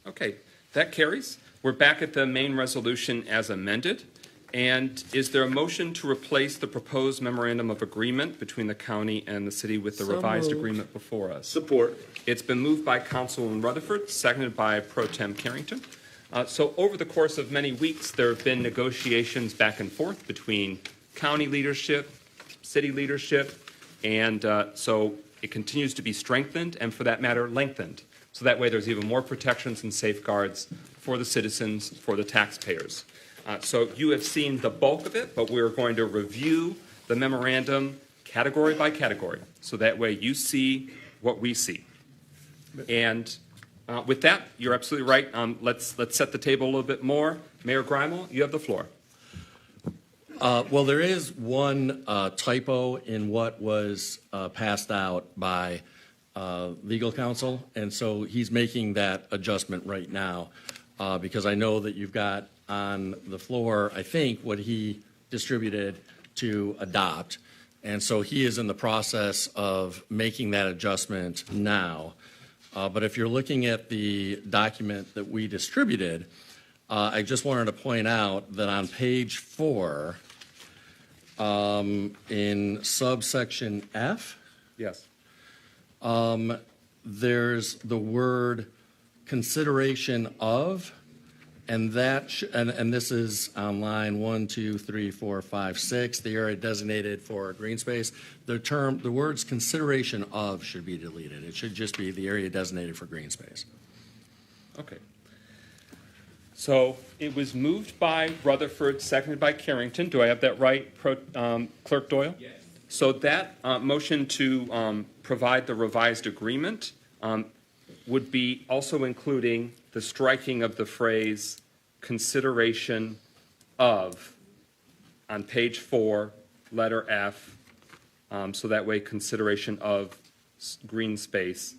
Okay, that carries. We're back at the main resolution as amended. And is there a motion to replace the proposed memorandum of agreement between the county and the city with the revised agreement before us? Support. It's been moved by Councilman Rutherford, seconded by Pro Tem Carrington. So over the course of many weeks, there have been negotiations back and forth between county leadership, city leadership, and so it continues to be strengthened and, for that matter, lengthened. So that way there's even more protections and safeguards for the citizens, for the taxpayers. So you have seen the bulk of it, but we're going to review the memorandum category by category. So that way you see what we see. And with that, you're absolutely right. Let's set the table a little bit more. Mayor Greimel, you have the floor. Well, there is one typo in what was passed out by legal counsel, and so he's making that adjustment right now because I know that you've got on the floor, I think, what he distributed to adopt, and so he is in the process of making that adjustment now. But if you're looking at the document that we distributed, I just wanted to point out that on page 4, in subsection F, Yes. there's the word consideration of, and that and this is on line 1, 2, 3, 4, 5, 6, the area designated for green space. The words consideration of should be deleted. It should just be the area designated for green space. Okay. So it was moved by Rutherford, seconded by Carrington. Do I have that right, Clerk Doyle? Yes. So that motion to provide the revised agreement would be also including the striking of the phrase consideration of on page 4, letter F, so that way consideration of green space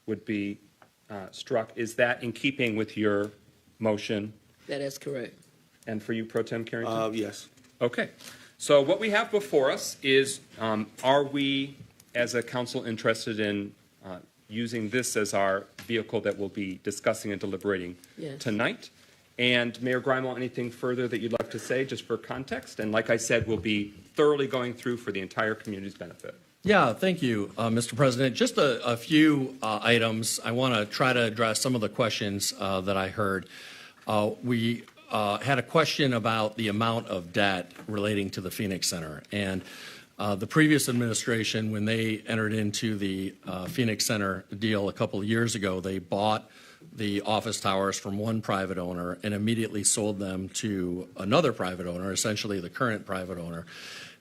would be struck. Is that in keeping with your motion? That is correct. And for you, Pro Tem Carrington? Yes. Okay. So what we have before us is, are we, as a council, interested in using this as our vehicle that we'll be discussing and deliberating tonight? And Mayor Greimel, anything further that you'd like to say, just for context? And like I said, we'll be thoroughly going through for the entire community's benefit. Yeah, thank you, Mr. President. Just a few items. I want to try to address some of the questions that I heard. We had a question about the amount of debt relating to the Phoenix Center. And the previous administration, when they entered into the Phoenix Center deal a couple of years ago, they bought the office towers from one private owner and immediately sold them to another private owner, essentially the current private owner.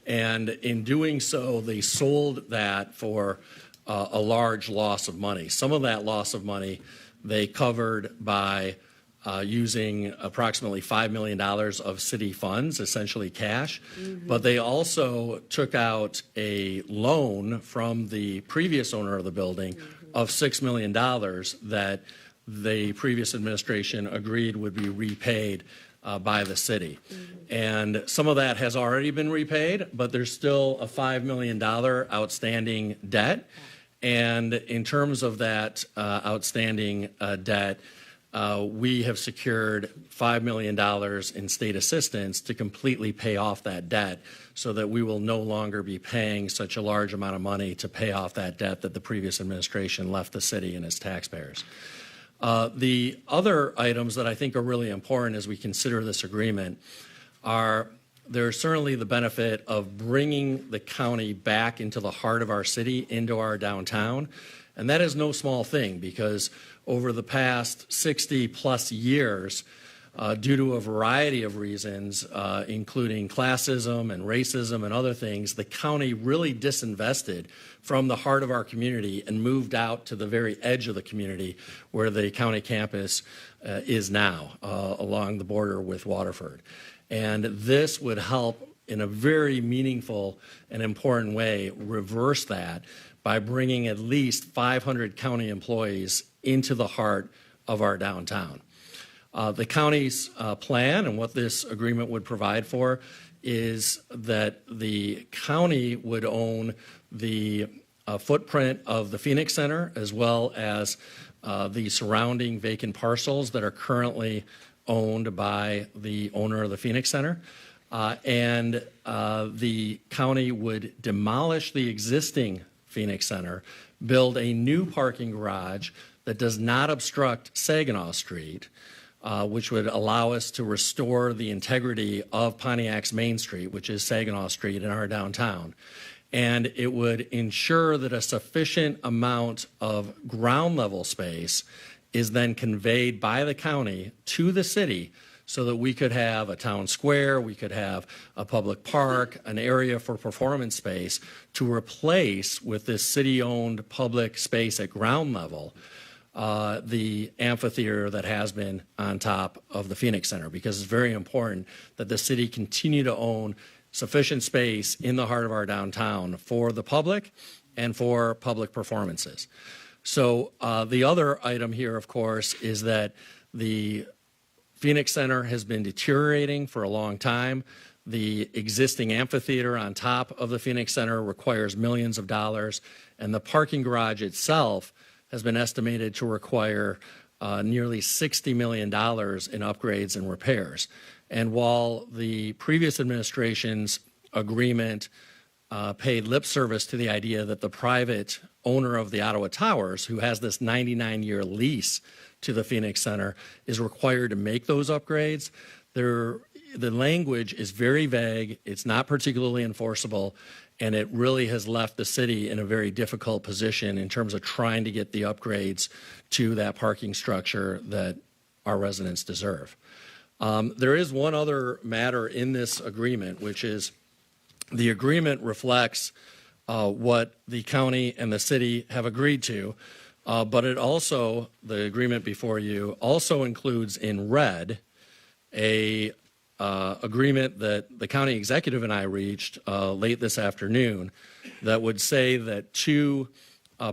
And in doing so, they sold that for a large loss of money. Some of that loss of money they covered by using approximately $5 million of city funds, essentially cash. Mm-hmm. But they also took out a loan from the previous owner of the building of $6 million that the previous administration agreed would be repaid by the city. And some of that has already been repaid, but there's still a $5 million outstanding debt. And in terms of that outstanding debt, we have secured $5 million in state assistance to completely pay off that debt so that we will no longer be paying such a large amount of money to pay off that debt that the previous administration left the city and its taxpayers. The other items that I think are really important as we consider this agreement are there's certainly the benefit of bringing the county back into the heart of our city, into our downtown. And that is no small thing because over the past 60 plus years, due to a variety of reasons, including classism and racism and other things, the county really disinvested from the heart of our community and moved out to the very edge of the community where the county campus is now, along the border with Waterford. And this would help in a very meaningful and important way reverse that by bringing at least 500 county employees into the heart of our downtown. The county's plan and what this agreement would provide for is that the county would own the footprint of the Phoenix Center as well as the surrounding vacant parcels that are currently owned by the owner of the Phoenix Center. And the county would demolish the existing Phoenix Center, build a new parking garage that does not obstruct Saginaw Street, which would allow us to restore the integrity of Pontiac's Main Street, which is Saginaw Street in our downtown. And it would ensure that a sufficient amount of ground level space is then conveyed by the county to the city so that we could have a town square, we could have a public park, an area for performance space to replace with this city-owned public space at ground level the amphitheater that has been on top of the Phoenix Center, because it's very important that the city continue to own sufficient space in the heart of our downtown for the public and for public performances. So the other item here, of course, is that the Phoenix Center has been deteriorating for a long time. The existing amphitheater on top of the Phoenix Center requires millions of dollars, and the parking garage itself has been estimated to require nearly $60 million in upgrades and repairs. And while the previous administration's agreement paid lip service to the idea that the private owner of the Ottawa Towers, who has this 99-year lease to the Phoenix Center, is required to make those upgrades, the language is very vague, it's not particularly enforceable, and it really has left the city in a very difficult position in terms of trying to get the upgrades to that parking structure that our residents deserve. There is one other matter in this agreement, which is the agreement reflects what the county and the city have agreed to, but it also, the agreement before you, also includes in red a agreement that the county executive and I reached late this afternoon that would say that two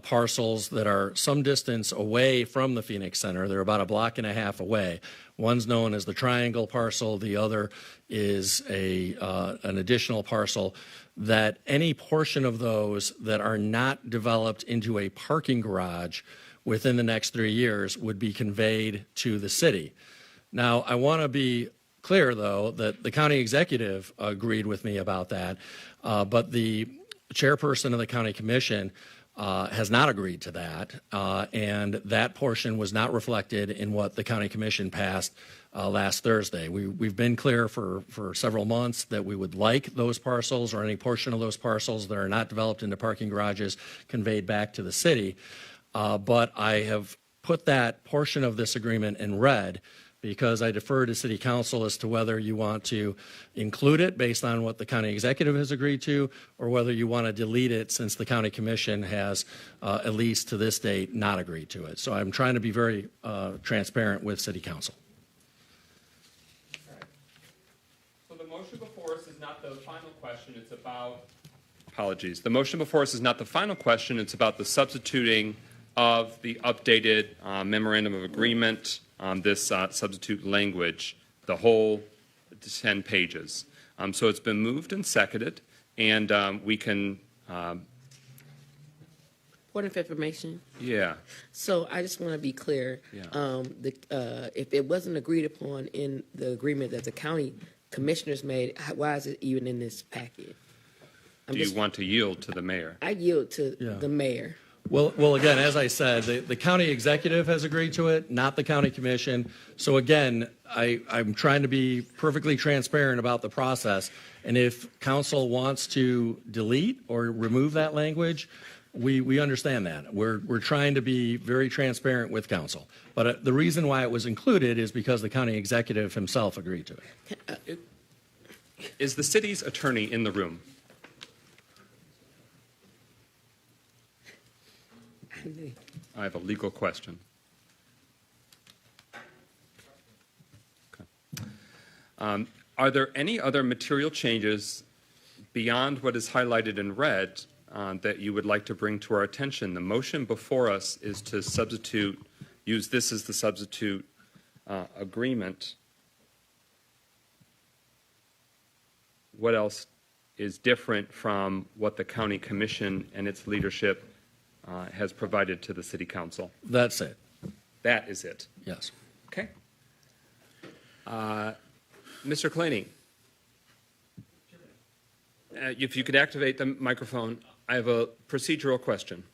parcels that are some distance away from the Phoenix Center, they're about a block and a half away. One's known as the Triangle parcel, the other is an additional parcel, that any portion of those that are not developed into a parking garage within the next 3 years would be conveyed to the city. Now, I want to be clear, though, that the county executive agreed with me about that, but the chairperson of the county commission has not agreed to that, and that portion was not reflected in what the county commission passed last Thursday. We've been clear for several months that we would like those parcels or any portion of those parcels that are not developed into parking garages conveyed back to the city, but I have put that portion of this agreement in red because I defer to City Council as to whether you want to include it based on what the county executive has agreed to, or whether you want to delete it since the county commission has, at least to this date, not agreed to it. So I'm trying to be very transparent with City Council. So the motion before us is not the final question, it's about, apologies, the motion before us is not the final question, it's about the substituting of the updated memorandum of agreement on this substitute language, the whole 10 pages. So it's been moved and seconded, and we can... Point of information. Yeah. So I just want to be clear. Yeah. If it wasn't agreed upon in the agreement that the county commissioners made, why is it even in this packet? Do you want to yield to the mayor? I yield to the mayor. Well, again, as I said, the county executive has agreed to it, not the county commission. So again, I'm trying to be perfectly transparent about the process. And if council wants to delete or remove that language, we understand that. We're trying to be very transparent with council. But the reason why it was included is because the county executive himself agreed to it. Is the city's attorney in the room? I have a legal question. Okay. Are there any other material changes beyond what is highlighted in red that you would like to bring to our attention? The motion before us is to substitute, use this as the substitute agreement. What else is different from what the county commission and its leadership has provided to the city council. That's it. That is it. Yes. Okay. Mr. Claney, if you could activate the microphone, I have a procedural question.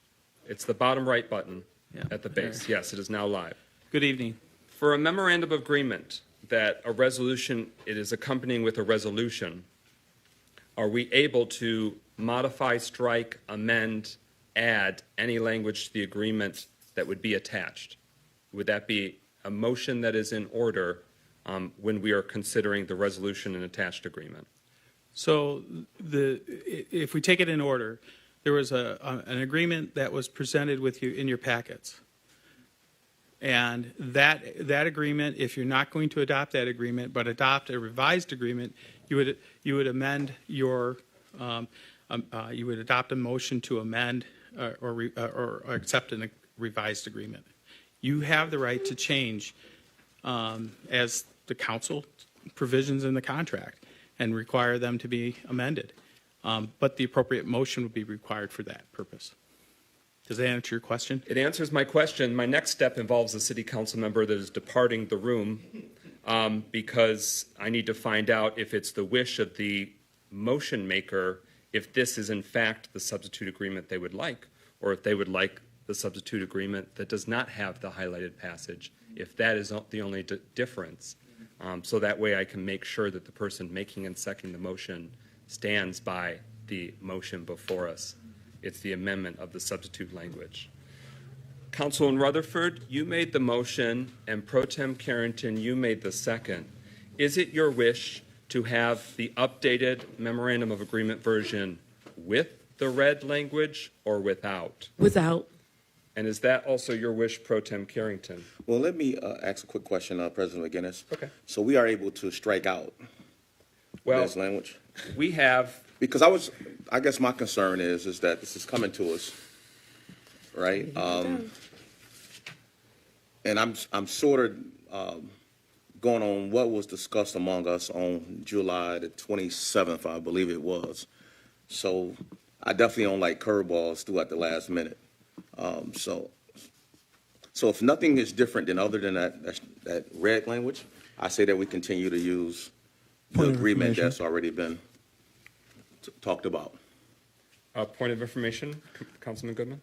It's the bottom right button at the base. Yes, it is now live. Good evening. For a memorandum of agreement that a resolution, it is accompanying with a resolution, are we able to modify, strike, amend, add any language to the agreement that would be attached? Would that be a motion that is in order when we are considering the resolution and attached agreement? So if we take it in order, there was an agreement that was presented with you in your packets. And that agreement, if you're not going to adopt that agreement, but adopt a revised agreement, you would amend your you would adopt a motion to amend or accept a revised agreement. You have the right to change as the council provisions in the contract and require them to be amended. But the appropriate motion would be required for that purpose. Does that answer your question? It answers my question. My next step involves a city council member that is departing the room because I need to find out if it's the wish of the motion maker, if this is in fact the substitute agreement they would like, or if they would like the substitute agreement that does not have the highlighted passage, if that is the only difference. So that way I can make sure that the person making and seconding the motion stands by the motion before us. It's the amendment of the substitute language. Councilman Rutherford, you made the motion, and Pro Tem Carrington, you made the second. Is it your wish to have the updated memorandum of agreement version with the red language or without? Without. And is that also your wish, Pro Tem Carrington? Well, let me ask a quick question, President McGinnis. Okay. So we are able to strike out this language? We have. Because I guess my concern is that this is coming to us, right? And I'm sort of going on what was discussed among us on July the 27th, I believe it was. So I definitely don't like curveballs throughout the last minute. So if nothing is different than other than that red language, I say that we continue to use the agreement that's already been talked about. Point of information, Councilman Goodman?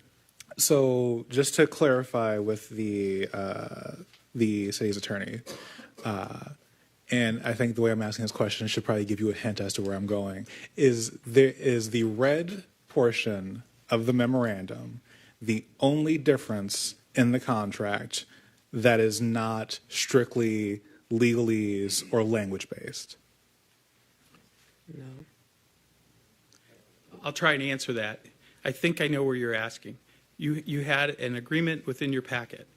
So just to clarify with the city's attorney, and I think the way I'm asking this question should probably give you a hint as to where I'm going, is the red portion of the memorandum the only difference in the contract that is not strictly legalese or language-based? No. I'll try and answer that. I think I know where you're asking. You had an agreement within your packet,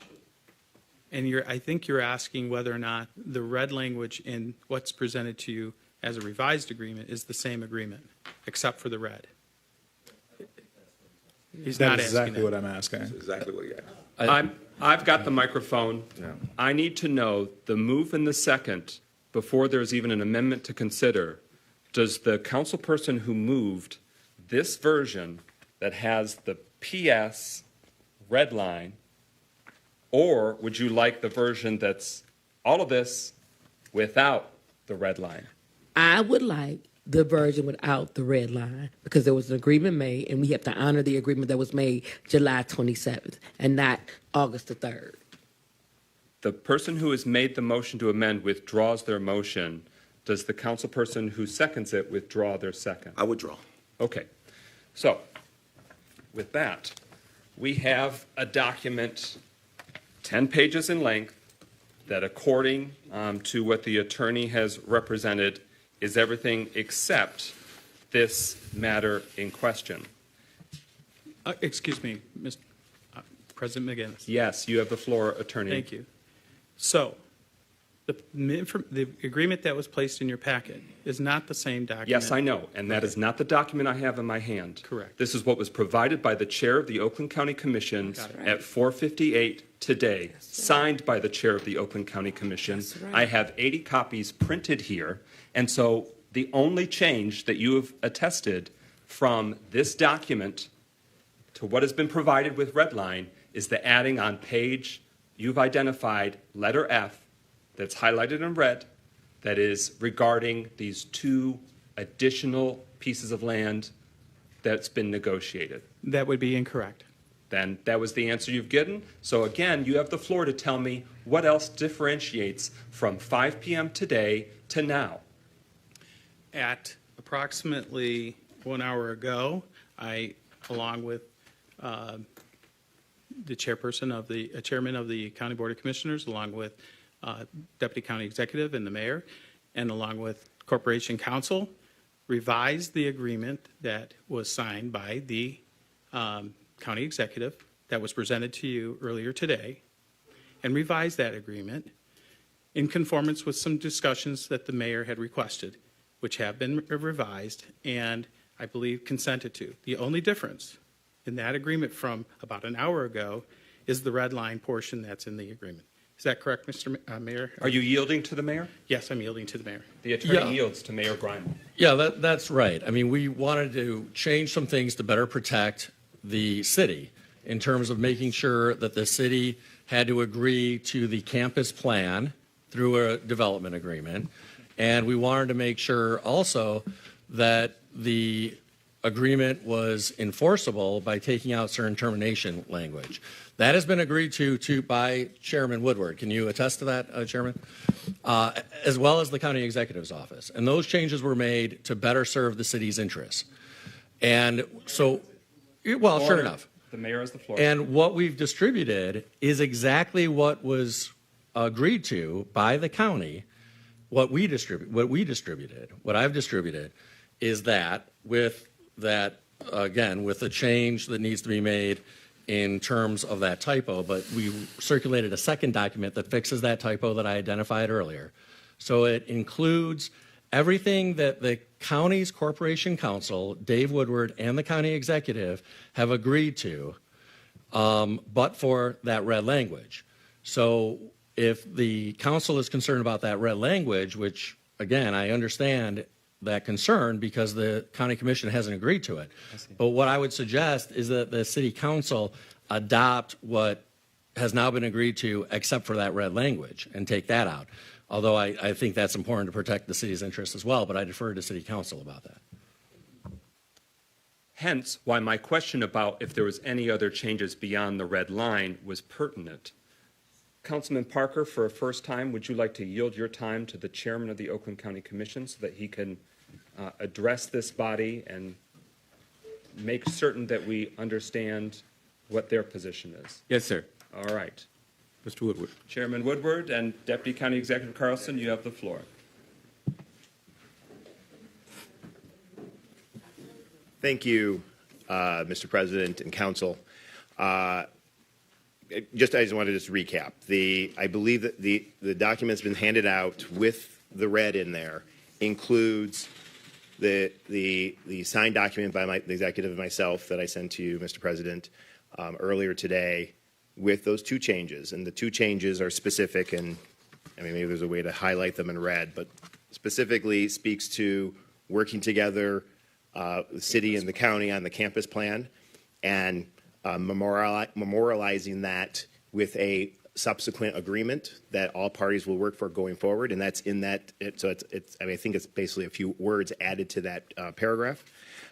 and I think you're asking whether or not the red language in what's presented to you as a revised agreement is the same agreement, except for the red. He's not That is asking exactly that. what I'm asking. That's exactly what he asked. I've got the microphone. Yeah. I need to know the move and the second before there's even an amendment to consider. Does the council person who moved this version that has the PS red line, or would you like the version that's all of this without the red line? I would like the version without the red line because there was an agreement made, and we have to honor the agreement that was made July 27th and not August the 3rd. The person who has made the motion to amend withdraws their motion. Does the council person who seconds it withdraw their second? I withdraw. Okay. So, with that, we have a document 10 pages in length that, according to what the attorney has represented, is everything except this matter in question. Excuse me, Mr. President McGinnis. Yes, you have the floor, attorney. Thank you. So, the agreement that was placed in your packet is not the same document. Yes, I know, and that is not the document I have in my hand. Correct. This is what was provided by the chair of the Oakland County Commission at 4:58 today, signed by the chair of the Oakland County Commission. That's right. I have 80 copies printed here, and so the only change that you have attested from this document to what has been provided with red line is the adding on page you've identified, letter F, that's highlighted in red, that is regarding these 2 additional pieces of land that's been negotiated. That would be incorrect. Then that was the answer you've given. So again, you have the floor to tell me what else differentiates from 5 p.m. today to now. At approximately 1 hour ago, I, along with the chairman of the County Board of Commissioners, along with Deputy County Executive and the Mayor, and along with Corporation Counsel, revised the agreement that was signed by the County Executive that was presented to you earlier today, and revised that agreement in conformance with some discussions that the Mayor had requested, which have been revised and I believe consented to. The only difference in that agreement from about an hour ago is the red line portion that's in the agreement. Is that correct, Mr. Mayor? Are you yielding to the mayor? Yes, I'm yielding to the Mayor. The attorney Yeah. yields to Mayor Grimal. Yeah, that's right. I mean, we wanted to change some things to better protect the city in terms of making sure that the city had to agree to the campus plan through a development agreement. And we wanted to make sure also that the agreement was enforceable by taking out certain termination language. That has been agreed to by Chairman Woodward. Can you attest to that, Chairman? As well as the County Executive's Office. And those changes were made to better serve the city's interests. And so, well, sure enough. The mayor has the floor. And what we've distributed is exactly what was agreed to by the county. What I've distributed is that with that, again, with the change that needs to be made in terms of that typo, but we circulated a second document that fixes that typo that I identified earlier. So it includes everything that the county's corporation counsel, Dave Woodward, and the county executive have agreed to, but for that red language. So if the council is concerned about that red language, which, again, I understand that concern because the county commission hasn't agreed to it. But what I would suggest is that the city council adopt what has now been agreed to except for that red language and take that out. Although I think that's important to protect the city's interests as well, but I defer to city council about that. Hence, why my question about if there was any other changes beyond the red line was pertinent. Councilman Parker, for a first time, would you like to yield your time to the chairman of the Oakland County Commission so that he can address this body and make certain that we understand what their position is? Yes, sir. All right. Mr. Woodward. Chairman Woodward and Deputy County Executive Carlson, you have the floor. Thank you, Mr. President and Council. I just wanted to recap. I believe that the document's been handed out with the red in there includes the signed document by the executive and myself that I sent to you, Mr. President, earlier today with those 2 changes. And the 2 changes are specific, and I mean, maybe there's a way to highlight them in red, but specifically speaks to working together, the city and the county on the campus plan, and memorializing that with a subsequent agreement that all parties will work for going forward, and that's in that. So it's I mean, I think it's basically a few words added to that paragraph,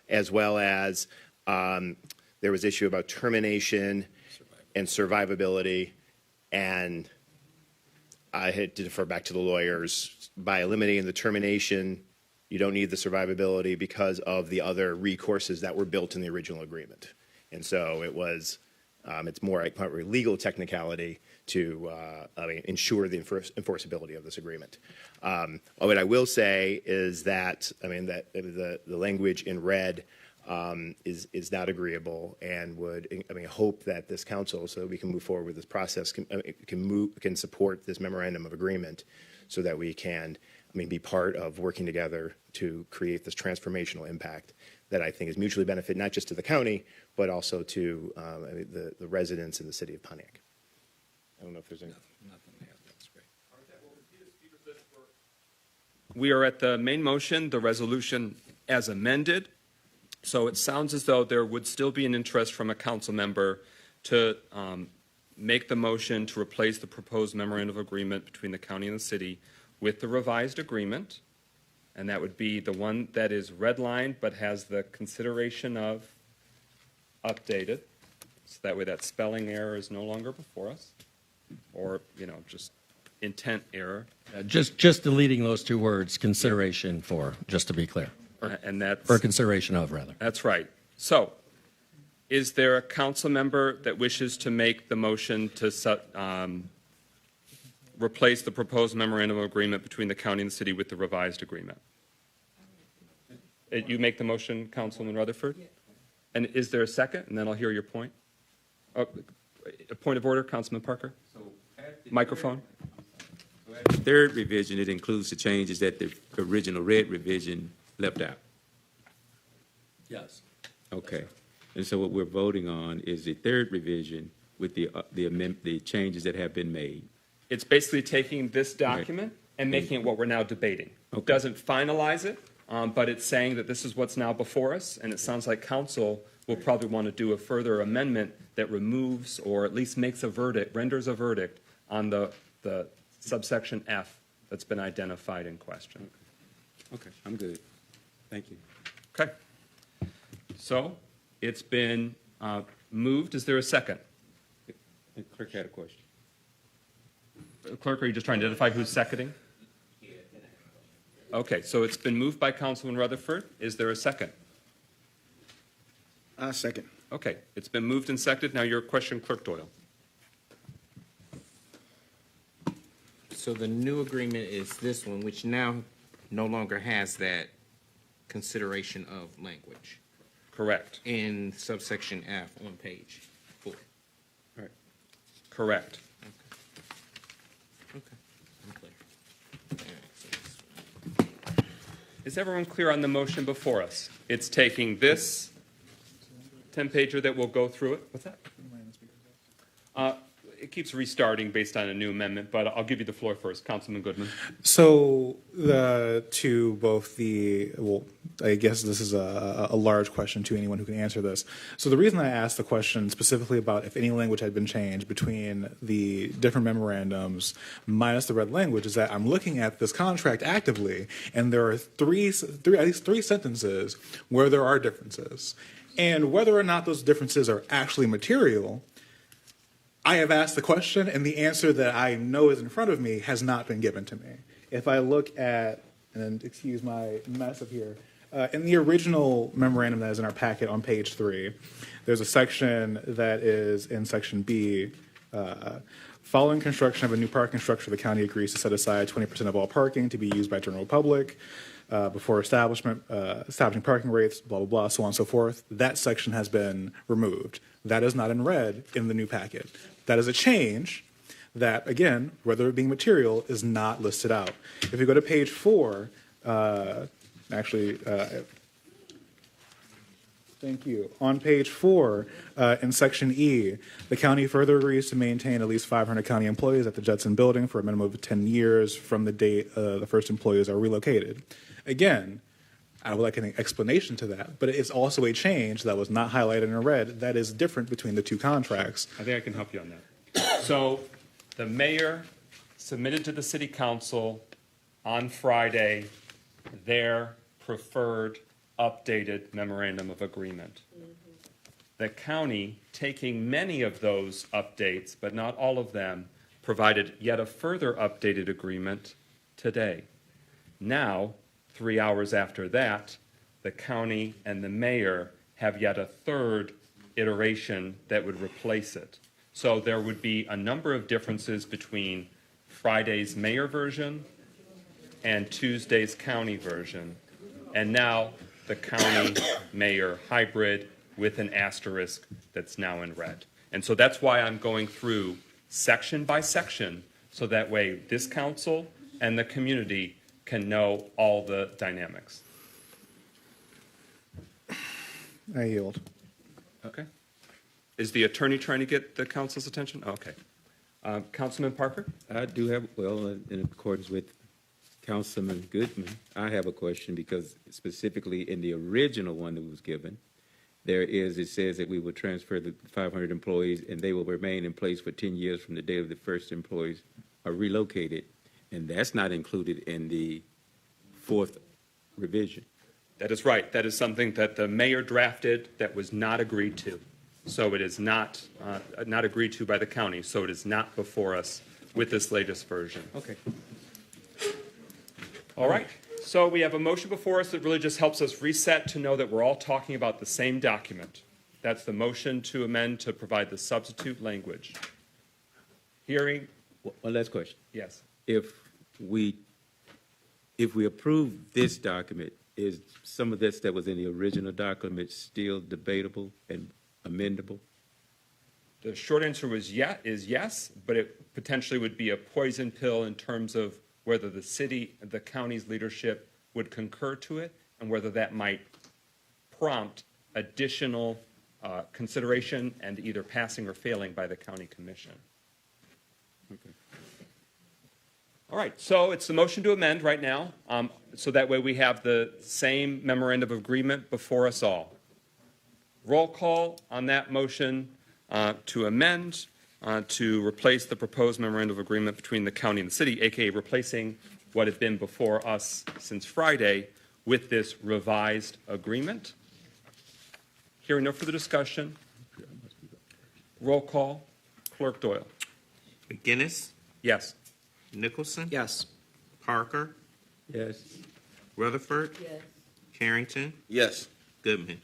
as well as there was issue about termination and survivability, and I had to defer back to the lawyers. By eliminating the termination, you don't need the survivability because of the other recourses that were built in the original agreement. And so it was, it's more like a legal technicality to ensure the enforceability of this agreement. What I will say is that, that the language in red is not agreeable, and would, hope that this council, so that we can move forward with this process, can support this memorandum of agreement so that we can, be part of working together to create this transformational impact that I think is mutually benefit not just to the county, but also to the residents in the city of Pontiac. I don't know if there's any. That's great. We are at the main motion, the resolution as amended. So it sounds as though there would still be an interest from a council member to make the motion to replace the proposed memorandum of agreement between the county and the city with the revised agreement. And that would be the one that is redlined but has the consideration of updated. So that way that spelling error is no longer before us. Or, just intent error. Just deleting those two words, consideration for, just to be clear. And that's... Or consideration of, rather. That's right. So, is there a council member that wishes to make the motion to replace the proposed memorandum of agreement between the county and the city with the revised agreement? You make the motion, Councilman Rutherford? And is there a second? And then I'll hear your point. A point of order, Councilman Parker? Microphone. The third revision, it includes the changes that the original red revision left out. Yes. Okay. And so what we're voting on is the third revision with the changes that have been made. It's basically taking this document and making it what we're now debating. Okay. It doesn't finalize it, but it's saying that this is what's now before us, and it sounds like council will probably want to do a further amendment that removes or at least makes a verdict, renders a verdict on the subsection F that's been identified in question. Okay, I'm good. Thank you. Okay. So it's been moved. Is there a second? The clerk had a question. Clerk, are you just trying to identify who's seconding? Okay, so it's been moved by Councilman Rutherford. Is there a second? Second. Okay, it's been moved and seconded. Now your question, Clerk Doyle. So the new agreement is this one, which now no longer has that consideration of language Correct. in subsection F on page 4. Correct. Okay. I'm clear. All right, so this- Is everyone clear on the motion before us? It's taking this 10-pager that will go through it. What's that? It keeps restarting based on a new amendment, but I'll give you the floor first. Councilman Goodman. So I guess this is a large question to anyone who can answer this. So the reason I asked the question specifically about if any language had been changed between the different memorandums minus the red language is that I'm looking at this contract actively, and there are at least three sentences where there are differences. And whether or not those differences are actually material, I have asked the question, and the answer that I know is in front of me has not been given to me. If I look at, and excuse my mess up here, in the original memorandum that is in our packet on page 3, there's a section that is in section B. Following construction of a new parking structure, the county agrees to set aside 20% of all parking to be used by general public before establishing parking rates, blah, blah, blah, so on and so forth. That section has been removed. That is not in red in the new packet. That is a change that, again, whether it being material, is not listed out. If you go to page 4, thank you. On page 4, in section E, the county further agrees to maintain at least 500 county employees at the Judson building for a minimum of 10 years from the date the first employees are relocated. Again, I would like an explanation to that, but it's also a change that was not highlighted in red that is different between the two contracts. I think I can help you on that. So the mayor submitted to the city council on Friday their preferred updated memorandum of agreement. The county, taking many of those updates, but not all of them, provided yet a further updated agreement today. Now, 3 hours after that, the county and the mayor have yet a third iteration that would replace it. So there would be a number of differences between Friday's mayor version and Tuesday's county version. And now the county mayor hybrid with an asterisk that's now in red. And so that's why I'm going through section by section, so that way this council and the community can know all the dynamics. I yield. Okay. Is the attorney trying to get the council's attention? Okay. Councilman Parker? I do have, well, in accordance with Councilman Goodman, I have a question because specifically in the original one that was given, it says that we will transfer the 500 employees and they will remain in place for 10 years from the date of the first employees are relocated. And that's not included in the fourth revision. That is right. That is something that the mayor drafted that was not agreed to. So it is not agreed to by the county. So it is not before us with this latest version. Okay. All right. So we have a motion before us that really just helps us reset to know that we're all talking about the same document. That's the motion to amend to provide the substitute language. Hearing, One last question. yes. If we approve this document, is some of this that was in the original document still debatable and amendable? The short answer is yes, but it potentially would be a poison pill in terms of whether the county's leadership would concur to it and whether that might prompt additional consideration and either passing or failing by the county commission. Okay. All right, so it's the motion to amend right now, so that way we have the same memorandum of agreement before us all. Roll call on that motion to amend to replace the proposed memorandum of agreement between the county and the city, aka replacing what had been before us since Friday with this revised agreement. Hearing no further discussion, roll call, Clerk Doyle. McGinnis, Yes. Nicholson, Yes. Parker, Yes. Rutherford, Yes. Carrington, Yes. Goodman.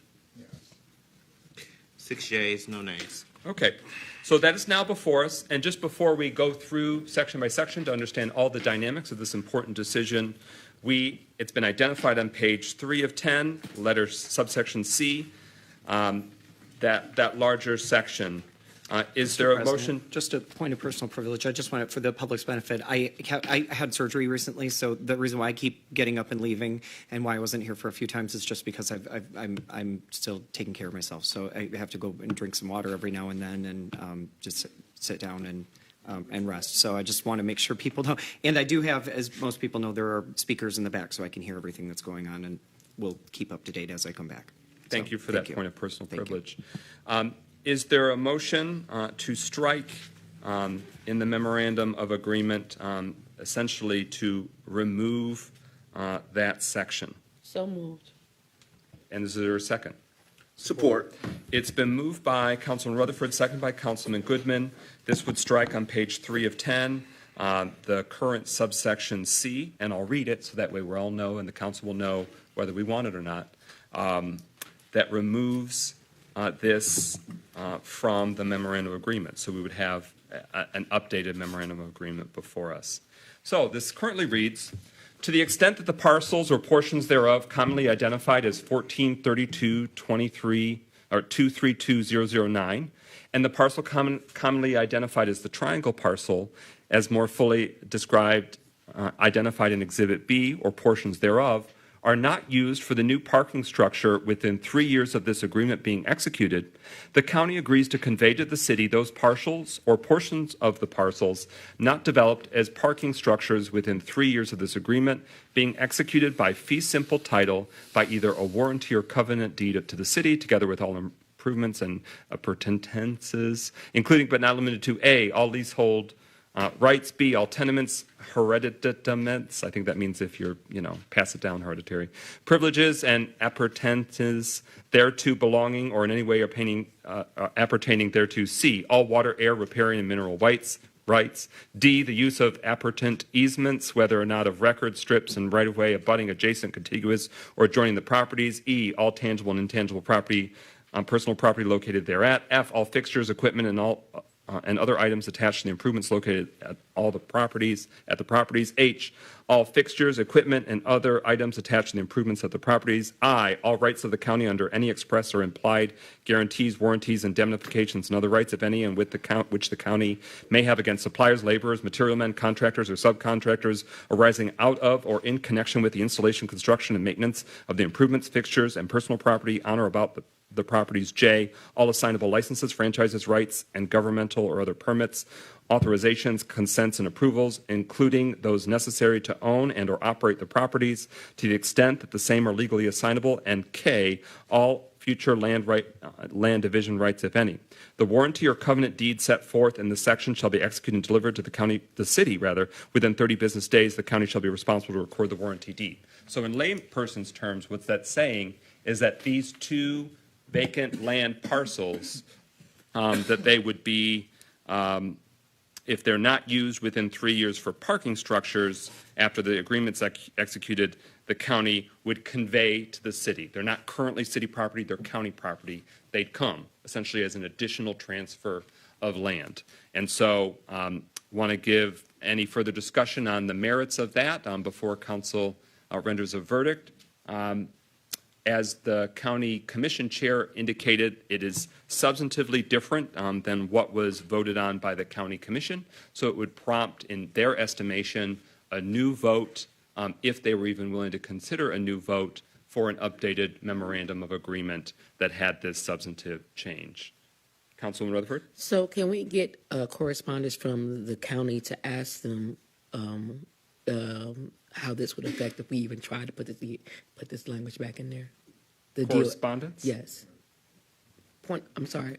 6 yeas, no nays. Okay, so that is now before us, and just before we go through section by section to understand all the dynamics of this important decision, it's been identified on page 3 of 10, letter subsection C, that larger section. Is there a motion? Just a point of personal privilege. I just want it for the public's benefit. I had surgery recently, so the reason why I keep getting up and leaving and why I wasn't here for a few times is just because I'm still taking care of myself. So I have to go and drink some water every now and then and just sit down and rest. So I just want to make sure people know. And I do have, as most people know, there are speakers in the back, so I can hear everything that's going on, and we'll keep up to date as I come back. Thank you for that point of personal Thank you. privilege. Is there a motion to strike in the memorandum of agreement, essentially to remove that section? So moved. And is there a second? Support. It's been moved by Councilman Rutherford, seconded by Councilman Goodman. This would strike on page 3 of 10 the current subsection C, and I'll read it so that way we all know and the council will know whether we want it or not. That removes this from the memorandum of agreement. So we would have an updated memorandum of agreement before us. So this currently reads, to the extent that the parcels or portions thereof commonly identified as 143223 or 232009 and the parcel commonly identified as the triangle parcel as more fully described, identified in Exhibit B or portions thereof, are not used for the new parking structure within 3 years of this agreement being executed, the county agrees to convey to the city those parcels or portions of the parcels not developed as parking structures within 3 years of this agreement being executed by fee simple title by either a warranty or covenant deed to the city, together with all improvements and appurtenances, including but not limited to A, all leasehold rights, B, all tenements, hereditaments, I think that means if you're, pass it down, hereditary, privileges and appurtenances thereto belonging or in any way appertaining thereto, C, all water, air, riparian, and mineral rights, D, the use of appurtenant easements, whether or not of record, strips, and right-of-way abutting adjacent, contiguous, or adjoining the properties, E, all tangible and intangible property, personal property located thereat, F, all fixtures, equipment, and other items attached to the improvements located at the properties. H, all fixtures, equipment, and other items attached to the improvements at the properties. I, all rights of the county under any express or implied guarantees, warranties, indemnifications, and other rights, if any, and which the county may have against suppliers, laborers, material men, contractors, or subcontractors arising out of or in connection with the installation, construction, and maintenance of the improvements, fixtures, and personal property on or about the properties. J, all assignable licenses, franchises, rights, and governmental or other permits, authorizations, consents, and approvals, including those necessary to own and or operate the properties to the extent that the same are legally assignable. And K, all future land division rights, if any. The warranty or covenant deed set forth in this section shall be executed and delivered to the city, within 30 business days. The county shall be responsible to record the warranty deed. So in layperson's terms, what that's saying is that these two vacant land parcels, that they would be, if they're not used within 3 years for parking structures, after the agreement's executed, the county would convey to the city. They're not currently city property, they're county property. They'd come essentially as an additional transfer of land. And so want to give any further discussion on the merits of that before council renders a verdict. As the county commission chair indicated, it is substantively different than what was voted on by the county commission. So it would prompt, in their estimation, a new vote, if they were even willing to consider a new vote for an updated memorandum of agreement that had this substantive change. Councilwoman Rutherford? So can we get correspondence from the county to ask them how this would affect if we even try to put this language back in there? The Correspondence? Deal, yes. I'm sorry.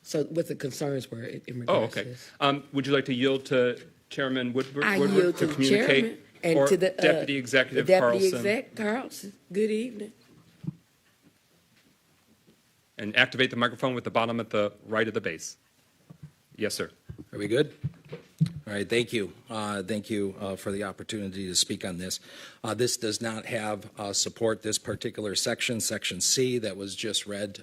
So what the concerns were in regards to this? Would you like to yield to Chairman Woodward yield to the communicate? chairman and or to the Deputy Executive Deputy Carlson? Exec Carlson. Good evening. And activate the microphone with the bottom at the right of the base. Yes, sir. Are we good? All right, thank you. Thank you for the opportunity to speak on this. This does not have support, this particular section, Section C, that was just read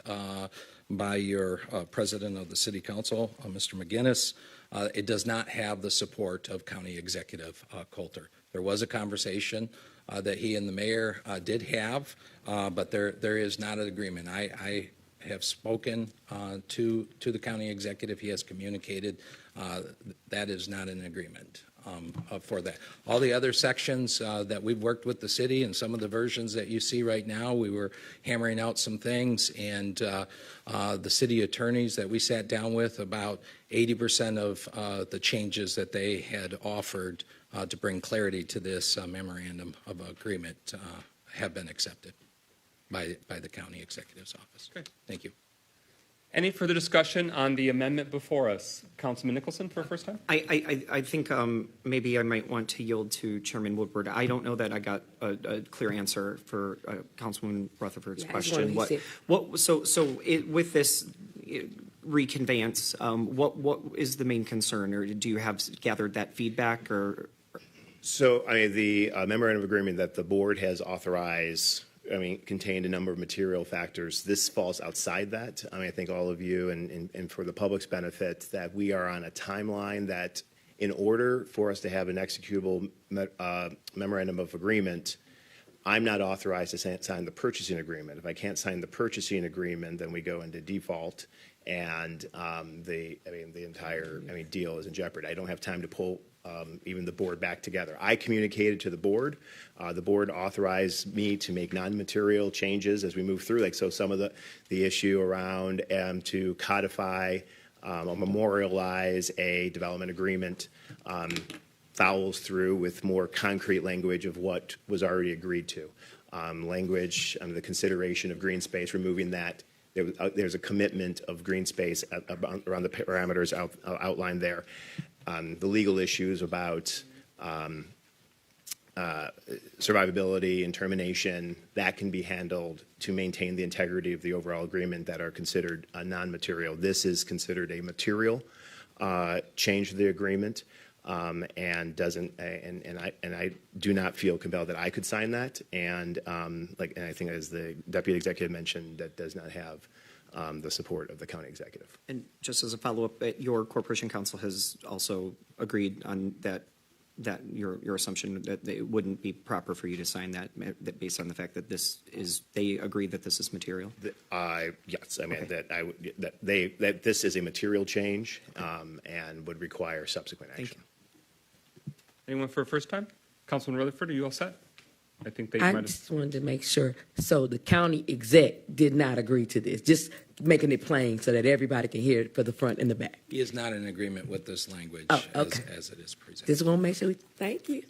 by your President of the City Council, Mr. McGinnis. It does not have the support of County Executive Coulter. There was a conversation that he and the mayor did have, but there is not an agreement. I have spoken to the county executive. He has communicated that is not an agreement for that. All the other sections that we've worked with the city and some of the versions that you see right now, we were hammering out some things, and the city attorneys that we sat down with, about 80% of the changes that they had offered to bring clarity to this memorandum of agreement have been accepted by the county executive's office. Great. Thank you. Any further discussion on the amendment before us? Councilman Nicholson for the first time? I think maybe I might want to yield to Chairman Woodward. I don't know that I got a clear answer for Councilwoman Rutherford's question. With this reconveyance, what is the main concern, or do you have gathered that feedback? Or So, the memorandum of agreement that the board has authorized, contained a number of material factors. This falls outside that. I think all of you, and for the public's benefit, that we are on a timeline that, in order for us to have an executable memorandum of agreement, I'm not authorized to sign the purchasing agreement. If I can't sign the purchasing agreement, then we go into default, and the entire deal is in jeopardy. I don't have time to pull even the board back together. I communicated to the board. The board authorized me to make non-material changes as we move through. So some of the issue around to codify or memorialize a development agreement fouls through with more concrete language of what was already agreed to. Language, the consideration of green space, removing that. There's a commitment of green space around the parameters outlined there. The legal issues about survivability and termination, that can be handled to maintain the integrity of the overall agreement that are considered non-material. This is considered a material change to the agreement, and doesn't. And I do not feel compelled that I could sign that. And and I think, as the deputy executive mentioned, that does not have the support of the county executive. And just as a follow-up, your corporation council has also agreed on that your assumption that it wouldn't be proper for you to sign that based on the fact that they agree that this is material. Yes, that this is a material change and would require subsequent action. Anyone for a first time? Councilman Rutherford, are you all set? I think they I might have. just wanted to make sure. So the county exec did not agree to this, just making it plain so that everybody can hear it for the front and the back. He is not in agreement with this language Oh, okay. as it is presented. Just want to make sure. Thank you.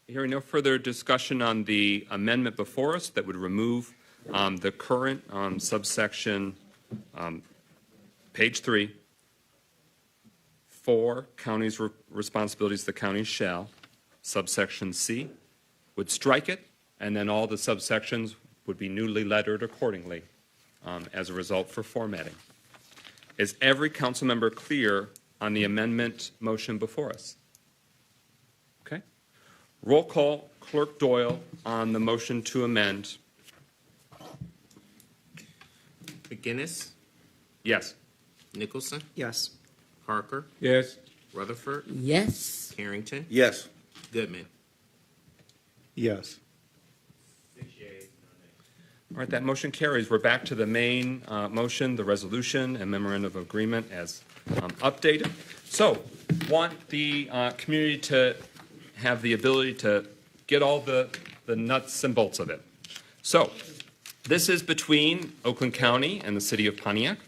Hearing no further discussion on the amendment before us that would remove the current subsection, page 3, for counties' responsibilities, the county shall, subsection C, would strike it, and then all the subsections would be newly lettered accordingly as a result for formatting. Is every council member clear on the amendment motion before us? Okay. Roll call, Clerk Doyle, on the motion to amend. McGinnis, Yes. Nicholson, Yes. Parker, Yes. Rutherford, Yes. Carrington, Yes. Goodman. Yes. All right, that motion carries. We're back to the main motion, the resolution and memorandum of agreement as updated. So, want the community to have the ability to get all the nuts and bolts of it. So, this is between Oakland County and the city of Pontiac.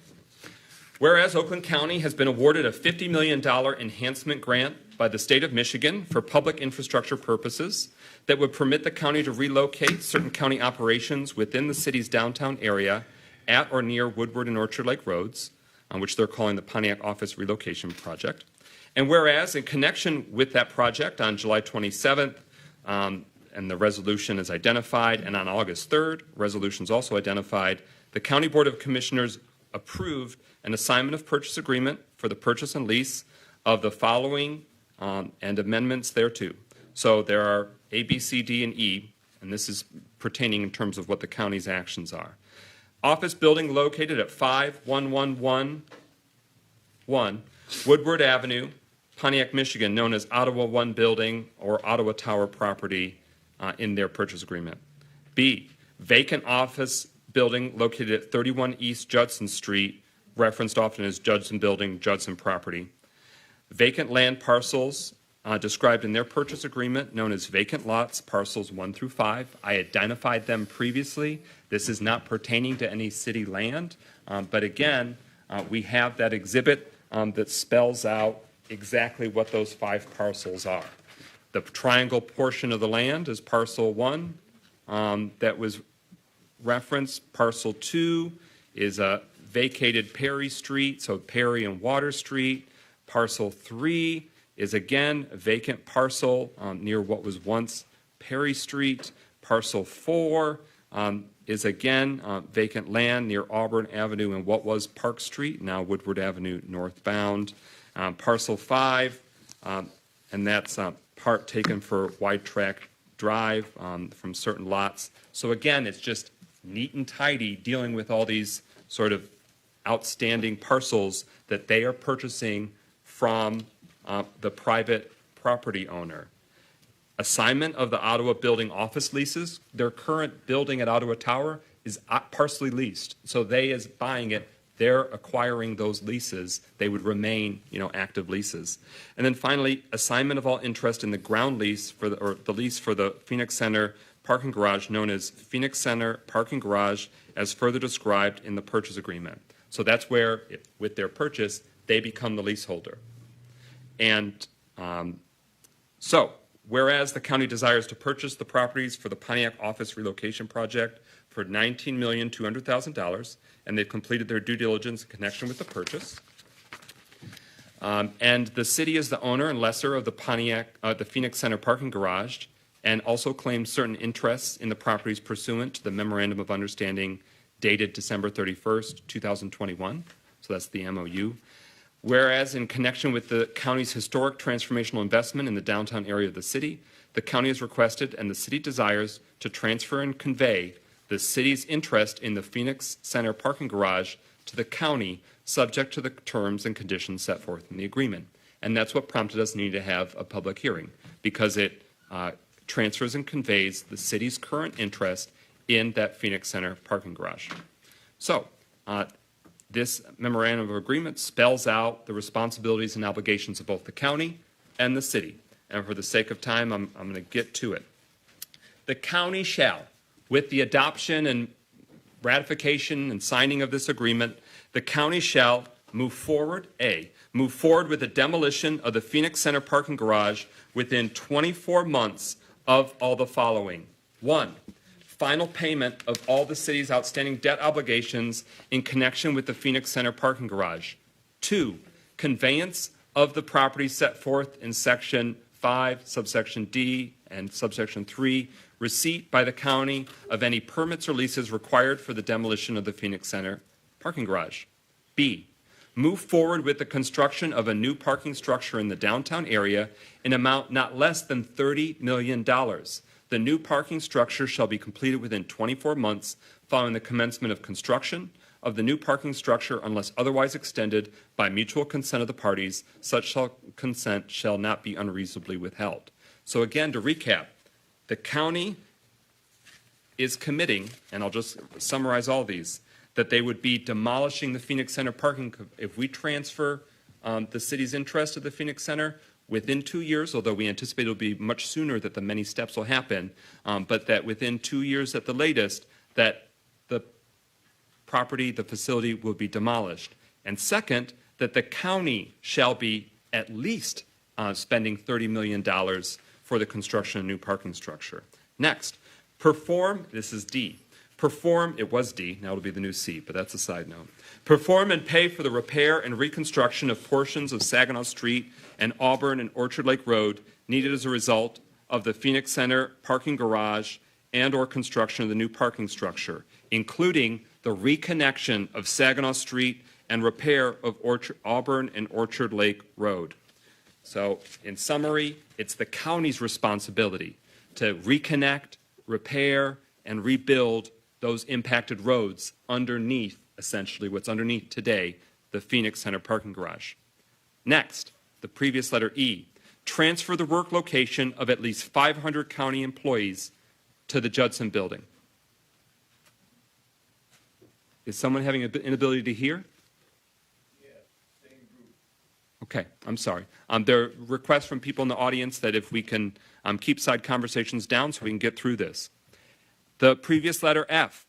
Whereas Oakland County has been awarded a $50 million enhancement grant by the state of Michigan for public infrastructure purposes that would permit the county to relocate certain county operations within the city's downtown area at or near Woodward and Orchard Lake Roads, which they're calling the Pontiac Office Relocation Project. And whereas in connection with that project on July 27th, and the resolution is identified, and on August 3rd, resolutions also identified, the County Board of Commissioners approved an assignment of purchase agreement for the purchase and lease of the following and amendments thereto. So there are A, B, C, D, and E, and this is pertaining in terms of what the county's actions are. Office building located at 5111 Woodward Avenue, Pontiac, Michigan, known as Ottawa 1 Building or Ottawa Tower property in their purchase agreement. B, vacant office building located at 31 East Judson Street, referenced often as Judson Building, Judson property. Vacant land parcels described in their purchase agreement, known as vacant lots, parcels 1 through 5. I identified them previously. This is not pertaining to any city land, but again, we have that exhibit that spells out exactly what those 5 parcels are. The triangle portion of the land is parcel 1 that was referenced. Parcel 2 is a vacated Perry Street, so Perry and Water Street. Parcel 3 is again a vacant parcel near what was once Perry Street. Parcel 4 is again vacant land near Auburn Avenue and what was Park Street, now Woodward Avenue northbound. Parcel 5, and that's part taken for Wide Track Drive from certain lots. So again, it's just neat and tidy dealing with all these sort of outstanding parcels that they are purchasing from the private property owner. Assignment of the Ottawa building office leases. Their current building at Ottawa Tower is partially leased. So they, as buying it, they're acquiring those leases. They would remain, active leases. And then finally, assignment of all interest in the ground lease or the lease for the Phoenix Center parking garage, known as Phoenix Center Parking Garage, as further described in the purchase agreement. So that's where, with their purchase, they become the leaseholder. And so, whereas the county desires to purchase the properties for the Pontiac Office Relocation Project for $19,200,000, and they've completed their due diligence in connection with the purchase. And the city is the owner and lessor of the the Phoenix Center parking garage, and also claims certain interests in the properties pursuant to the Memorandum of Understanding dated December 31st, 2021. So that's the MOU. Whereas in connection with the county's historic transformational investment in the downtown area of the city, the county has requested and the city desires to transfer and convey the city's interest in the Phoenix Center parking garage to the county, subject to the terms and conditions set forth in the agreement. And that's what prompted us needing to have a public hearing, because it transfers and conveys the city's current interest in that Phoenix Center parking garage. So, this memorandum of agreement spells out the responsibilities and obligations of both the county and the city. And for the sake of time, I'm going to get to it. the county shall, with the adoption and ratification and signing of this agreement, the county shall move forward, move forward with the demolition of the Phoenix Center parking garage within 24 months of all the following. 1, final payment of all the city's outstanding debt obligations in connection with the Phoenix Center parking garage. 2, conveyance of the property set forth in Section 5, subsection D, and subsection 3, receipt by the county of any permits or leases required for the demolition of the Phoenix Center parking garage. B, move forward with the construction of a new parking structure in the downtown area in amount not less than $30 million. The new parking structure shall be completed within 24 months following the commencement of construction of the new parking structure unless otherwise extended by mutual consent of the parties. Such consent shall not be unreasonably withheld. So again, to recap, the county is committing, and I'll just summarize all these, that they would be demolishing the Phoenix Center parking. If we transfer the city's interest of the Phoenix Center within 2 years, although we anticipate it will be much sooner that the many steps will happen, but that within 2 years at the latest, that the property, the facility will be demolished. And second, that the county shall be at least spending $30 million for the construction of a new parking structure. Next, perform, this is D, perform, it was D, now it'll be the new C, but that's a side note. Perform and pay for the repair and reconstruction of portions of Saginaw Street and Auburn and Orchard Lake Road needed as a result of the Phoenix Center parking garage and or construction of the new parking structure, including the reconnection of Saginaw Street and repair of Auburn and Orchard Lake Road. So, in summary, it's the county's responsibility to reconnect, repair, and rebuild those impacted roads underneath, essentially, what's underneath today, the Phoenix Center parking garage. Next, the previous letter E, transfer the work location of at least 500 county employees to the Judson building. Is someone having an inability to hear? Okay, I'm sorry. There are requests from people in the audience that if we can keep side conversations down so we can get through this. The previous letter F,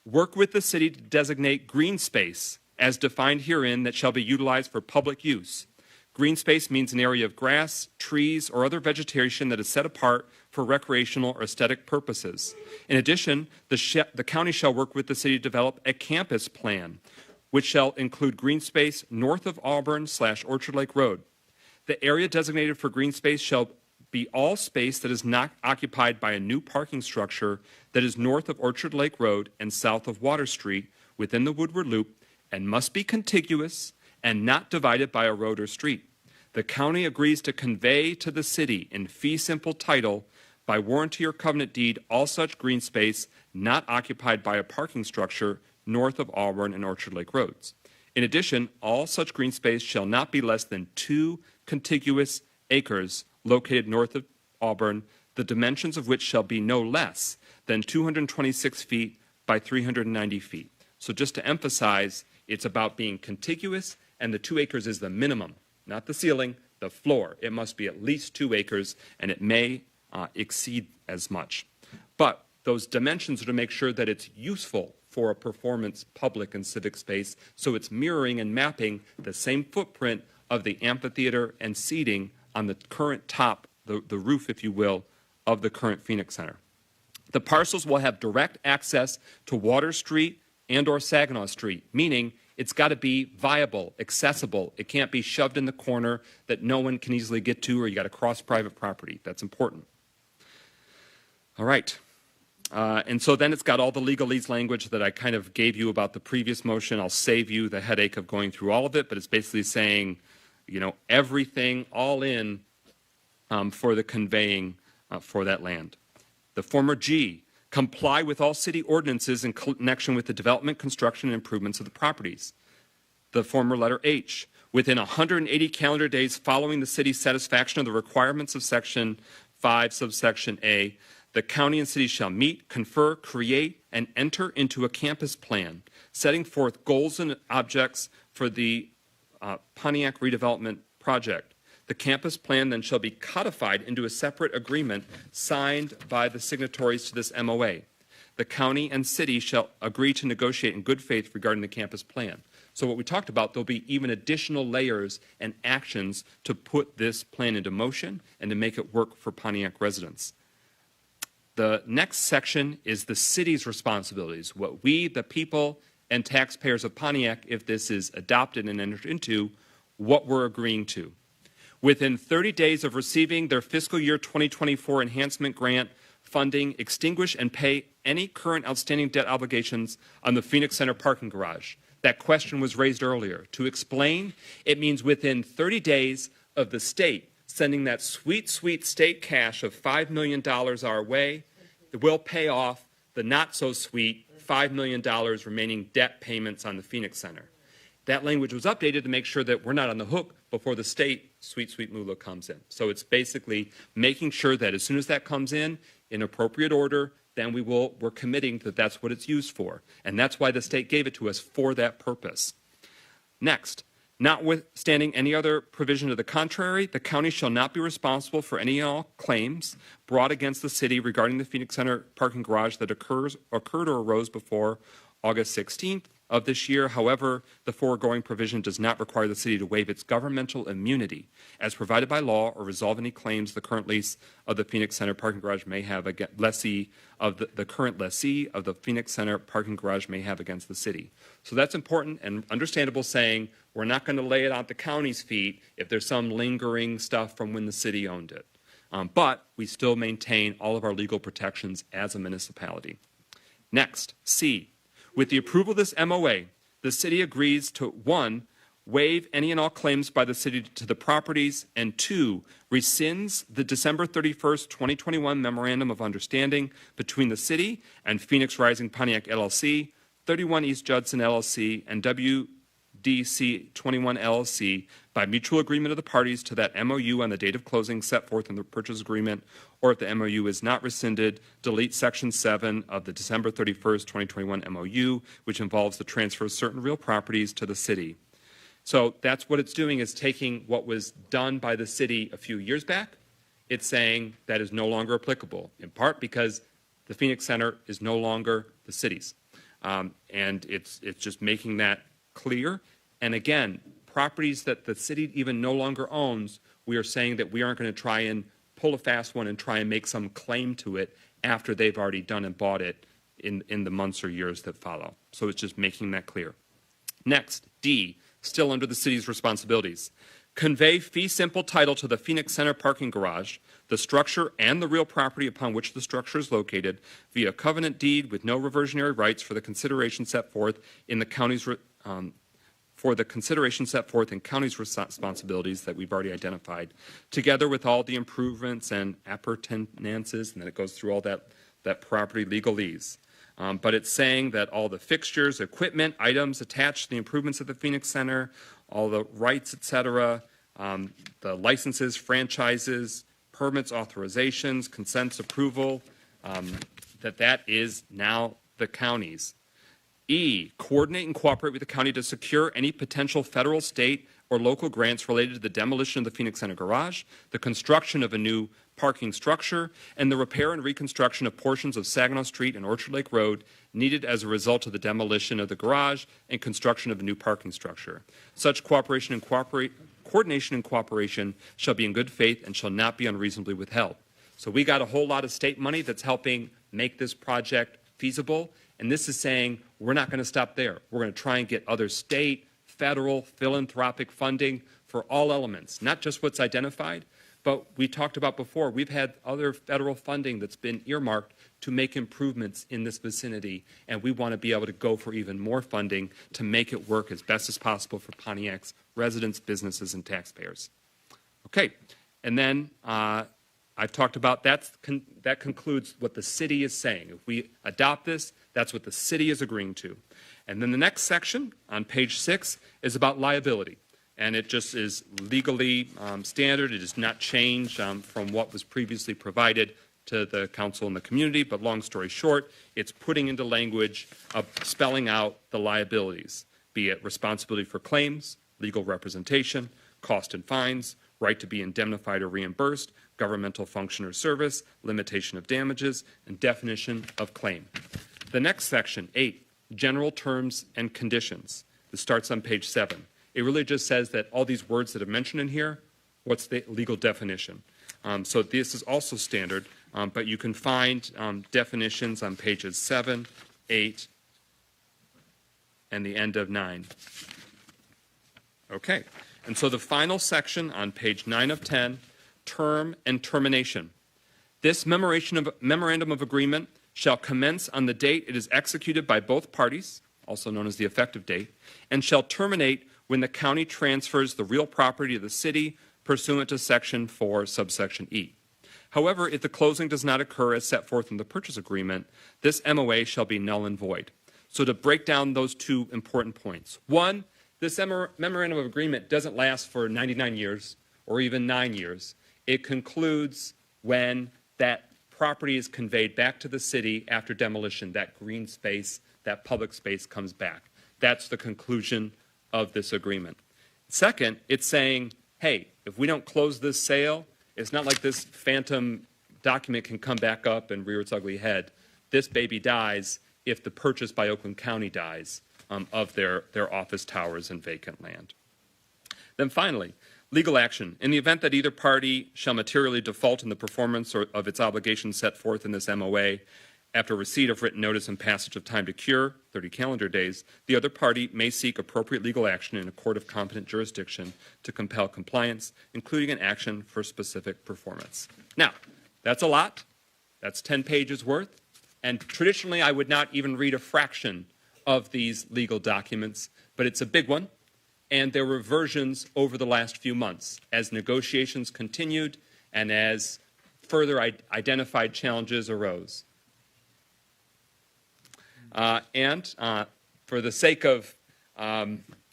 work with the city to designate green space as defined herein that shall be utilized for public use. Green space means an area of grass, trees, or other vegetation that is set apart for recreational or aesthetic purposes. In addition, the county shall work with the city to develop a campus plan, which shall include green space north of Auburn/Orchard Lake Road. The area designated for green space shall be all space that is not occupied by a new parking structure that is north of Orchard Lake Road and south of Water Street within the Woodward Loop and must be contiguous and not divided by a road or street. The county agrees to convey to the city in fee simple title by warranty or covenant deed all such green space not occupied by a parking structure north of Auburn and Orchard Lake Roads. In addition, all such green space shall not be less than 2 contiguous acres located north of Auburn, the dimensions of which shall be no less than 226 feet by 390 feet. So just to emphasize, it's about being contiguous, and the 2 acres is the minimum, not the ceiling, the floor. It must be at least 2 acres, and it may exceed as much. But those dimensions are to make sure that it's useful for a performance public and civic space, so it's mirroring and mapping the same footprint of the amphitheater and seating on the current top, the roof, if you will, of the current Phoenix Center. The parcels will have direct access to Water Street and or Saginaw Street, meaning it's got to be viable, accessible. It can't be shoved in the corner that no one can easily get to, or you got to cross private property. That's important. All right. And so then it's got all the legalese language that I kind of gave you about the previous motion. I'll save you the headache of going through all of it, but it's basically saying, you know, everything all in for the conveying for that land. The former G, comply with all city ordinances in connection with the development, construction, and improvements of the properties. The former letter H, within 180 calendar days following the city's satisfaction of the requirements of Section 5, subsection A, the county and city shall meet, confer, create, and enter into a campus plan, setting forth goals and objects for the Pontiac redevelopment project. The campus plan then shall be codified into a separate agreement signed by the signatories to this MOA. The county and city shall agree to negotiate in good faith regarding the campus plan. So what we talked about, there'll be even additional layers and actions to put this plan into motion and to make it work for Pontiac residents. The next section is the city's responsibilities, what we, the people, and taxpayers of Pontiac, if this is adopted and entered into, what we're agreeing to. Within 30 days of receiving their fiscal year 2024 enhancement grant funding, extinguish and pay any current outstanding debt obligations on the Phoenix Center parking garage. That question was raised earlier. To explain, it means within 30 days of the state sending that sweet, sweet state cash of $5 million our way, it will pay off the not-so-sweet $5 million remaining debt payments on the Phoenix Center. That language was updated to make sure that we're not on the hook before the state sweet, sweet moolah comes in. So it's basically making sure that as soon as that comes in appropriate order, then we're committing that that's what it's used for. And that's why the state gave it to us, for that purpose. Next, notwithstanding any other provision to the contrary, the county shall not be responsible for any and all claims brought against the city regarding the Phoenix Center parking garage that occurred or arose before August 16th of this year. However, the foregoing provision does not require the city to waive its governmental immunity as provided by law or resolve any claims the current lease of the Phoenix Center parking garage may have against the current lessee of the Phoenix Center parking garage may have against the city. So that's important and understandable, saying we're not going to lay it on the county's feet if there's some lingering stuff from when the city owned it. But we still maintain all of our legal protections as a municipality. Next, C. With the approval of this MOA, the city agrees to 1, waive any and all claims by the city to the properties, and 2, rescinds the December 31st, 2021 Memorandum of Understanding between the city and Phoenix Rising Pontiac LLC, 31 East Judson LLC, and WDC 21 LLC by mutual agreement of the parties to that MOU on the date of closing set forth in the purchase agreement, or if the MOU is not rescinded, delete Section 7 of the December 31st, 2021 MOU, which involves the transfer of certain real properties to the city. So that's what it's doing, is taking what was done by the city a few years back. It's saying that is no longer applicable, in part because the Phoenix Center is no longer the city's. And it's just making that clear. And again, properties that the city even no longer owns, we are saying that we aren't going to try and pull a fast one and try and make some claim to it after they've already done and bought it in the months or years that follow. So it's just making that clear. Next, D, still under the city's responsibilities. Convey fee simple title to the Phoenix Center parking garage, the structure and the real property upon which the structure is located via covenant deed with no reversionary rights for the consideration set forth in the county's responsibilities that we've already identified, together with all the improvements and appurtenances, and then it goes through all that property legalese. But it's saying that all the fixtures, equipment, items attached to the improvements of the Phoenix Center, all the rights, etc., the licenses, franchises, permits, authorizations, consents, approval, that is now the county's. E, coordinate and cooperate with the county to secure any potential federal, state, or local grants related to the demolition of the Phoenix Center garage, the construction of a new parking structure, and the repair and reconstruction of portions of Saginaw Street and Orchard Lake Road needed as a result of the demolition of the garage and construction of a new parking structure. Such coordination and cooperation shall be in good faith and shall not be unreasonably withheld. So we got a whole lot of state money that's helping make this project feasible, and this is saying we're not going to stop there. We're going to try and get other state, federal, philanthropic funding for all elements, not just what's identified, but we talked about before, we've had other federal funding that's been earmarked to make improvements in this vicinity, and we want to be able to go for even more funding to make it work as best as possible for Pontiac's residents, businesses, and taxpayers. Okay, and then I've talked about that concludes what the city is saying. If we adopt this, that's what the city is agreeing to. And then the next section on page 6 is about liability. And it just is legally standard. It does not change from what was previously provided to the council and the community. But long story short, it's putting into language of spelling out the liabilities, be it responsibility for claims, legal representation, cost and fines, right to be indemnified or reimbursed, governmental function or service, limitation of damages, and definition of claim. The next section, 8, general terms and conditions. This starts on page 7. It really just says that all these words that are mentioned in here, what's the legal definition? So this is also standard, but you can find definitions on pages 7, 8, and the end of 9. Okay, and so the final section on page 9 of 10, term and termination. This memorandum of agreement shall commence on the date it is executed by both parties, also known as the effective date, and shall terminate when the county transfers the real property of the city pursuant to section 4, subsection E. However, if the closing does not occur as set forth in the purchase agreement, this MOA shall be null and void. So to break down those two important points. One, this memorandum of agreement doesn't last for 99 years or even 9 years. It concludes when that property is conveyed back to the city after demolition, that green space, that public space comes back. That's the conclusion of this agreement. Second, it's saying, hey, if we don't close this sale, it's not like this phantom document can come back up and rear its ugly head. This baby dies if the purchase by Oakland County dies of their office towers and vacant land. Then finally, legal action. In the event that either party shall materially default in the performance of its obligations set forth in this MOA, after receipt of written notice and passage of time to cure, 30 calendar days, the other party may seek appropriate legal action in a court of competent jurisdiction to compel compliance, including an action for specific performance. Now, that's a lot. That's 10 pages worth. And traditionally, I would not even read a fraction of these legal documents, but it's a big one. And there were versions over the last few months as negotiations continued and as further identified challenges arose. For the sake of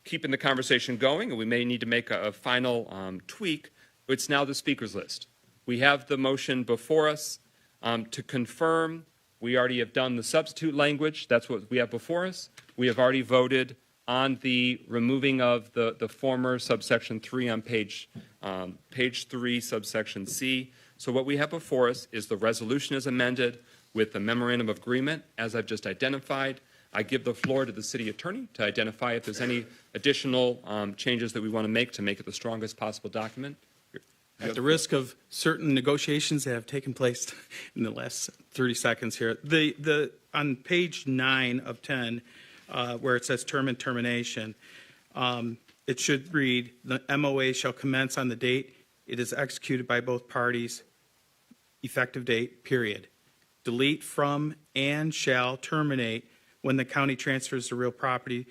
keeping the conversation going, and we may need to make a final tweak, it's now the speakers list. We have the motion before us to confirm. We already have done the substitute language. That's what we have before us. We have already voted on the removing of the former subsection 3 on page 3, subsection C. So what we have before us is the resolution as amended with the memorandum of agreement, as I've just identified. I give the floor to the city attorney to identify if there's any additional changes that we want to make it the strongest possible document. At the risk of certain negotiations that have taken place in the last 30 seconds here, on page 9 of 10, where it says term and termination, it should read, the MOA shall commence on the date it is executed by both parties, effective date, period. Delete from and shall terminate when the county transfers the real property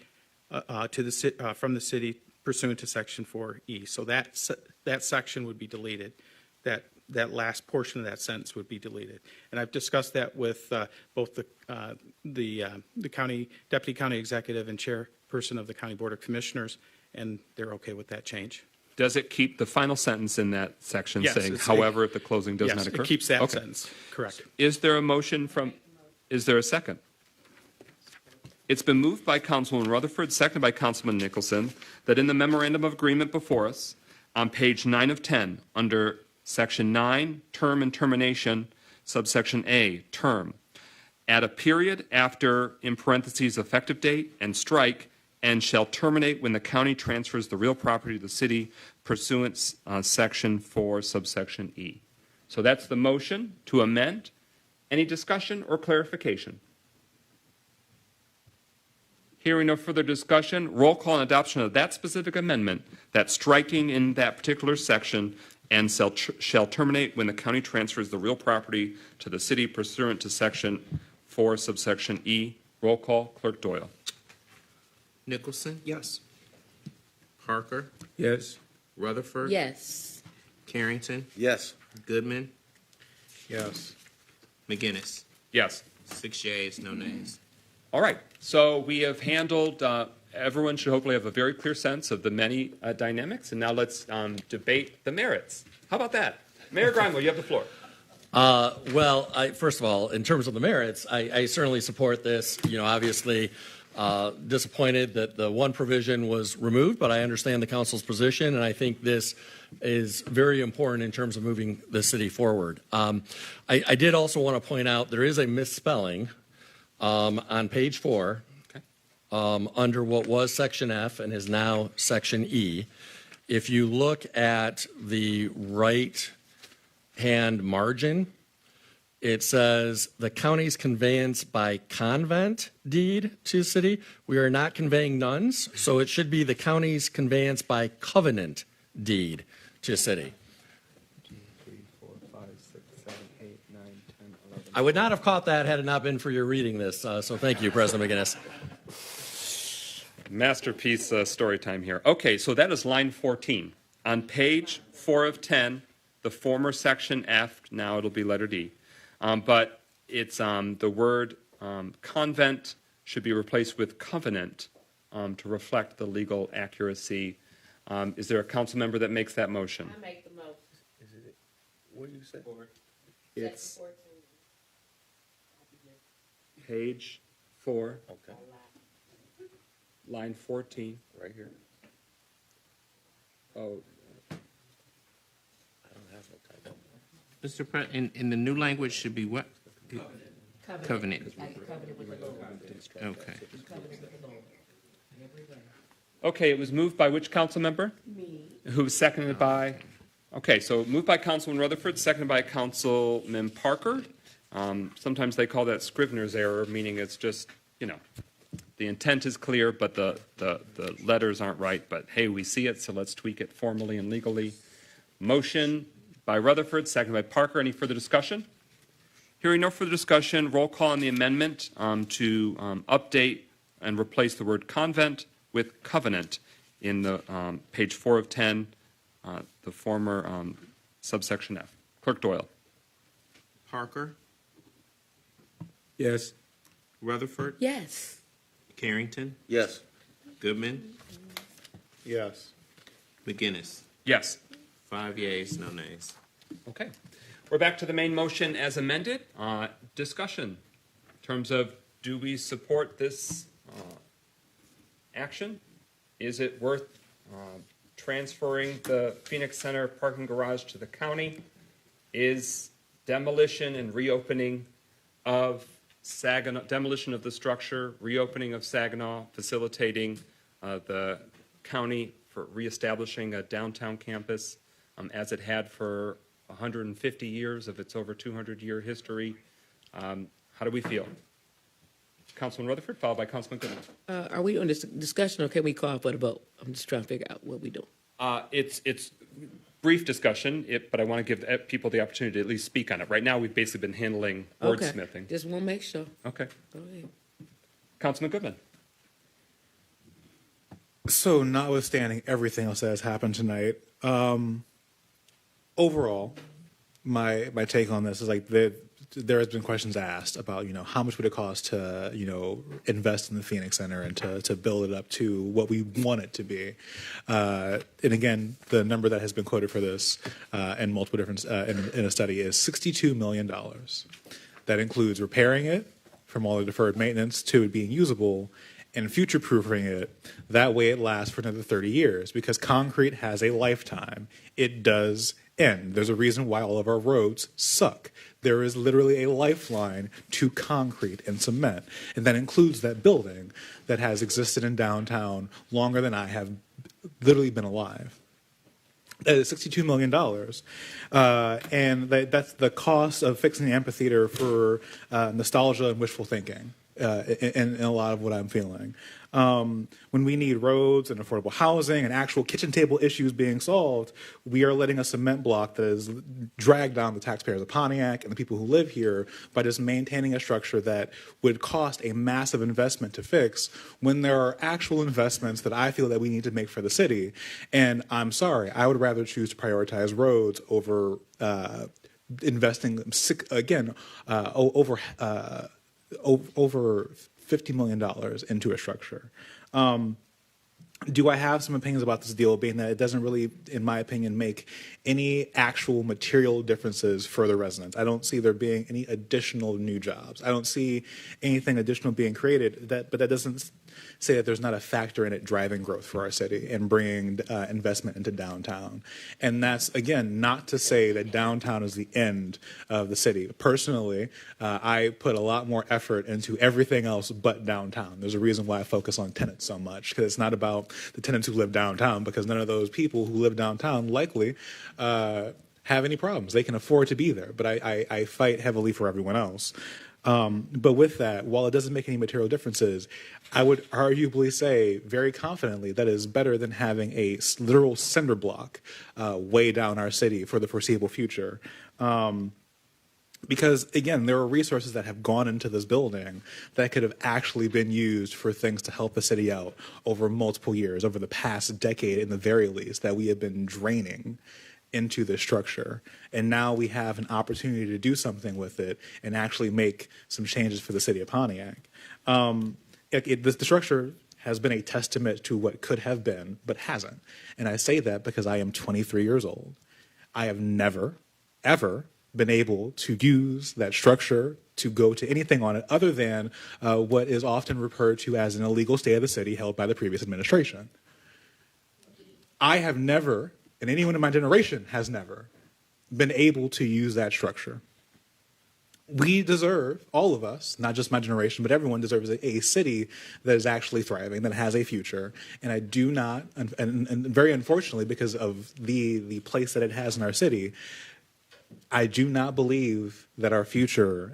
from the city pursuant to section 4E. So that section would be deleted. That last portion of that sentence would be deleted. And I've discussed that with both the county deputy county executive and chairperson of the county board of commissioners, and they're okay with that change. Does it keep the final sentence in that section saying, however, if the closing does not occur? Yes, it keeps that sentence. Correct. Is there a motion is there a second? It's been moved by Councilman Rutherford, seconded by Councilman Nicholson, that in the memorandum of agreement before us, on page 9 of 10, under section 9, term and termination, subsection A, term, add a period after, in parentheses, effective date, and strike, and shall terminate when the county transfers the real property to the city pursuant section 4, subsection E. So that's the motion to amend. Any discussion or clarification? Hearing no further discussion, roll call and adoption of that specific amendment, that striking in that particular section, and shall terminate when the county transfers the real property to the city pursuant to section 4, subsection E. Roll call, Clerk Doyle. Nicholson? Yes. Parker? Yes. Rutherford? Yes. Carrington? Yes. Goodman? Yes. McGinnis? Yes. 6 yeas, no nays. All right. So we have handled, everyone should hopefully have a very clear sense of the many dynamics. And now let's debate the merits. How about that? Mayor Grimwell, you have the floor. First of all, in terms of the merits, I certainly support this. You know, obviously, Disappointed that the one provision was removed, but I understand the council's position, and I think this is very important in terms of moving the city forward. I did also want to point out there is a misspelling on page 4 under what was section F and is now section E. If you look at the right-hand margin, it says the county's conveyance by convent deed to the city. We are not conveying nuns, so it should be the county's conveyance by covenant deed to the city. I would not have caught that had it not been for your reading this, so thank you, President McGinnis. Masterpiece story time here. Okay, so that is line 14. On page 4 of 10, the former section F, now it'll be letter D. But it's the word convent should be replaced with covenant to reflect the legal accuracy. Is there a council member that makes that motion? I make the motion. What do you say? It's page 4, Okay, line 14. right here. Oh, I don't have no typo. Mr. President, in the new language should be what? Covenant. Okay. okay, it was moved by which council member? Me. Who was seconded by? Okay, so moved by Councilman Rutherford, seconded by Councilman Parker. Sometimes they call that Scrivener's error, meaning it's just, the intent is clear, but the letters aren't right. But hey, we see it, so let's tweak it formally and legally. Motion by Rutherford, seconded by Parker. Any further discussion? Hearing no further discussion, roll call on the amendment to update and replace the word convent with covenant in the page 4 of 10, the former subsection F. Clerk Doyle. Parker, Yes. Rutherford, Yes. Carrington, Yes. Goodman, Yes. McGinnis. Yes. 5 yeas, no nays. Okay. We're back to the main motion as amended. Discussion in terms of do we support this action? Is it worth transferring the Phoenix Center parking garage to the county? Is demolition and reopening of Saginaw, demolition of the structure, reopening of Saginaw, facilitating the county for reestablishing a downtown campus as it had for 150 years of its over 200-year history? How do we feel? Councilman Rutherford, followed by Councilman Goodman. Are we on this discussion or can we call for the vote? I'm just trying to figure out what we do. It's brief discussion, but I want to give people the opportunity to at least speak on it. Right now, we've basically been handling wordsmithing. Okay. Just want to make sure. Okay. Go ahead. Councilman Goodman. So, notwithstanding everything else that has happened tonight, overall, my take on this is like there has been questions asked about how much would it cost to invest in the Phoenix Center and to build it up to what we want it to be, and again the number that has been quoted for this in multiple different in a study is $62 million. That includes repairing it from all the deferred maintenance to it being usable and future-proofing it. That way it lasts for another 30 years because concrete has a lifetime. It does end. There's a reason why all of our roads suck. There is literally a lifeline to concrete and cement, and that includes that building that has existed in downtown longer than I have literally been alive. That is $62 million, and that's the cost of fixing the amphitheater for nostalgia and wishful thinking in a lot of what I'm feeling. When we need roads and affordable housing and actual kitchen table issues being solved, we are letting a cement block that is dragged down the taxpayers of Pontiac and the people who live here by just maintaining a structure that would cost a massive investment to fix when there are actual investments that I feel that we need to make for the city. And I'm sorry, I would rather choose to prioritize roads over investing, again, over $50 million into a structure. Do I have some opinions about this deal, being that it doesn't really, in my opinion, make any actual material differences for the residents? I don't see there being any additional new jobs. I don't see anything additional being created, but that doesn't say that there's not a factor in it driving growth for our city and bringing investment into downtown. And that's, again, not to say that downtown is the end of the city. Personally, I put a lot more effort into everything else but downtown. There's a reason why I focus on tenants so much, because it's not about the tenants who live downtown, because none of those people who live downtown likely have any problems. They can afford to be there, but I fight heavily for everyone else. But with that, while it doesn't make any material differences, I would arguably say very confidently that is better than having a literal cinder block way down our city for the foreseeable future. Because, again, there are resources that have gone into this building that could have actually been used for things to help the city out over multiple years, over the past decade in the very least, that we have been draining into the structure. And now we have an opportunity to do something with it and actually make some changes for the city of Pontiac. The structure has been a testament to what could have been, but hasn't. And I say that because I am 23 years old. I have never, ever been able to use that structure to go to anything on it other than what is often referred to as an illegal stay of the city held by the previous administration. I have never, and anyone in my generation has never, been able to use that structure. We deserve, all of us, not just my generation, but everyone deserves a city that is actually thriving, that has a future. And I do not, and very unfortunately, because of the place that it has in our city, I do not believe that our future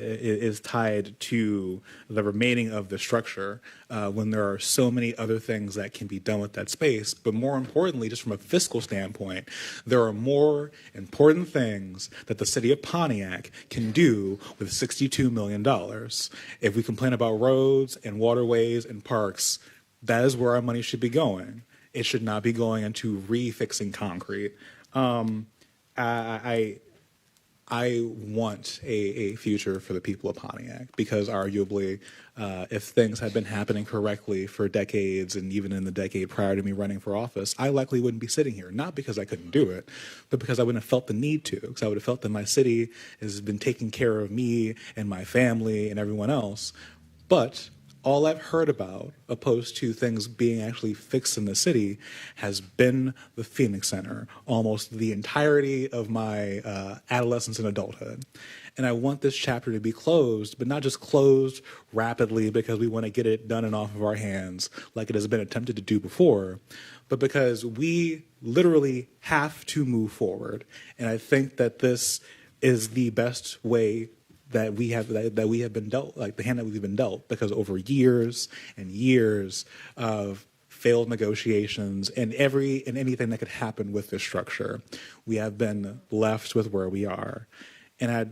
is tied to the remaining of the structure when there are so many other things that can be done with that space. But more importantly, just from a fiscal standpoint, there are more important things that the city of Pontiac can do with $62 million. If we complain about roads and waterways and parks, that is where our money should be going. It should not be going into refixing concrete. I want a future for the people of Pontiac because arguably, if things had been happening correctly for decades and even in the decade prior to me running for office, I likely wouldn't be sitting here. Not because I couldn't do it, but because I wouldn't have felt the need to. Because I would have felt that my city has been taking care of me and my family and everyone else. But all I've heard about, opposed to things being actually fixed in the city, has been the Phoenix Center almost the entirety of my adolescence and adulthood. And I want this chapter to be closed, but not just closed rapidly because we want to get it done and off of our hands like it has been attempted to do before, but because we literally have to move forward. And I think that this is the best way that we have been dealt, like the hand that we've been dealt, because over years and years of failed negotiations and anything that could happen with this structure, we have been left with where we are. And I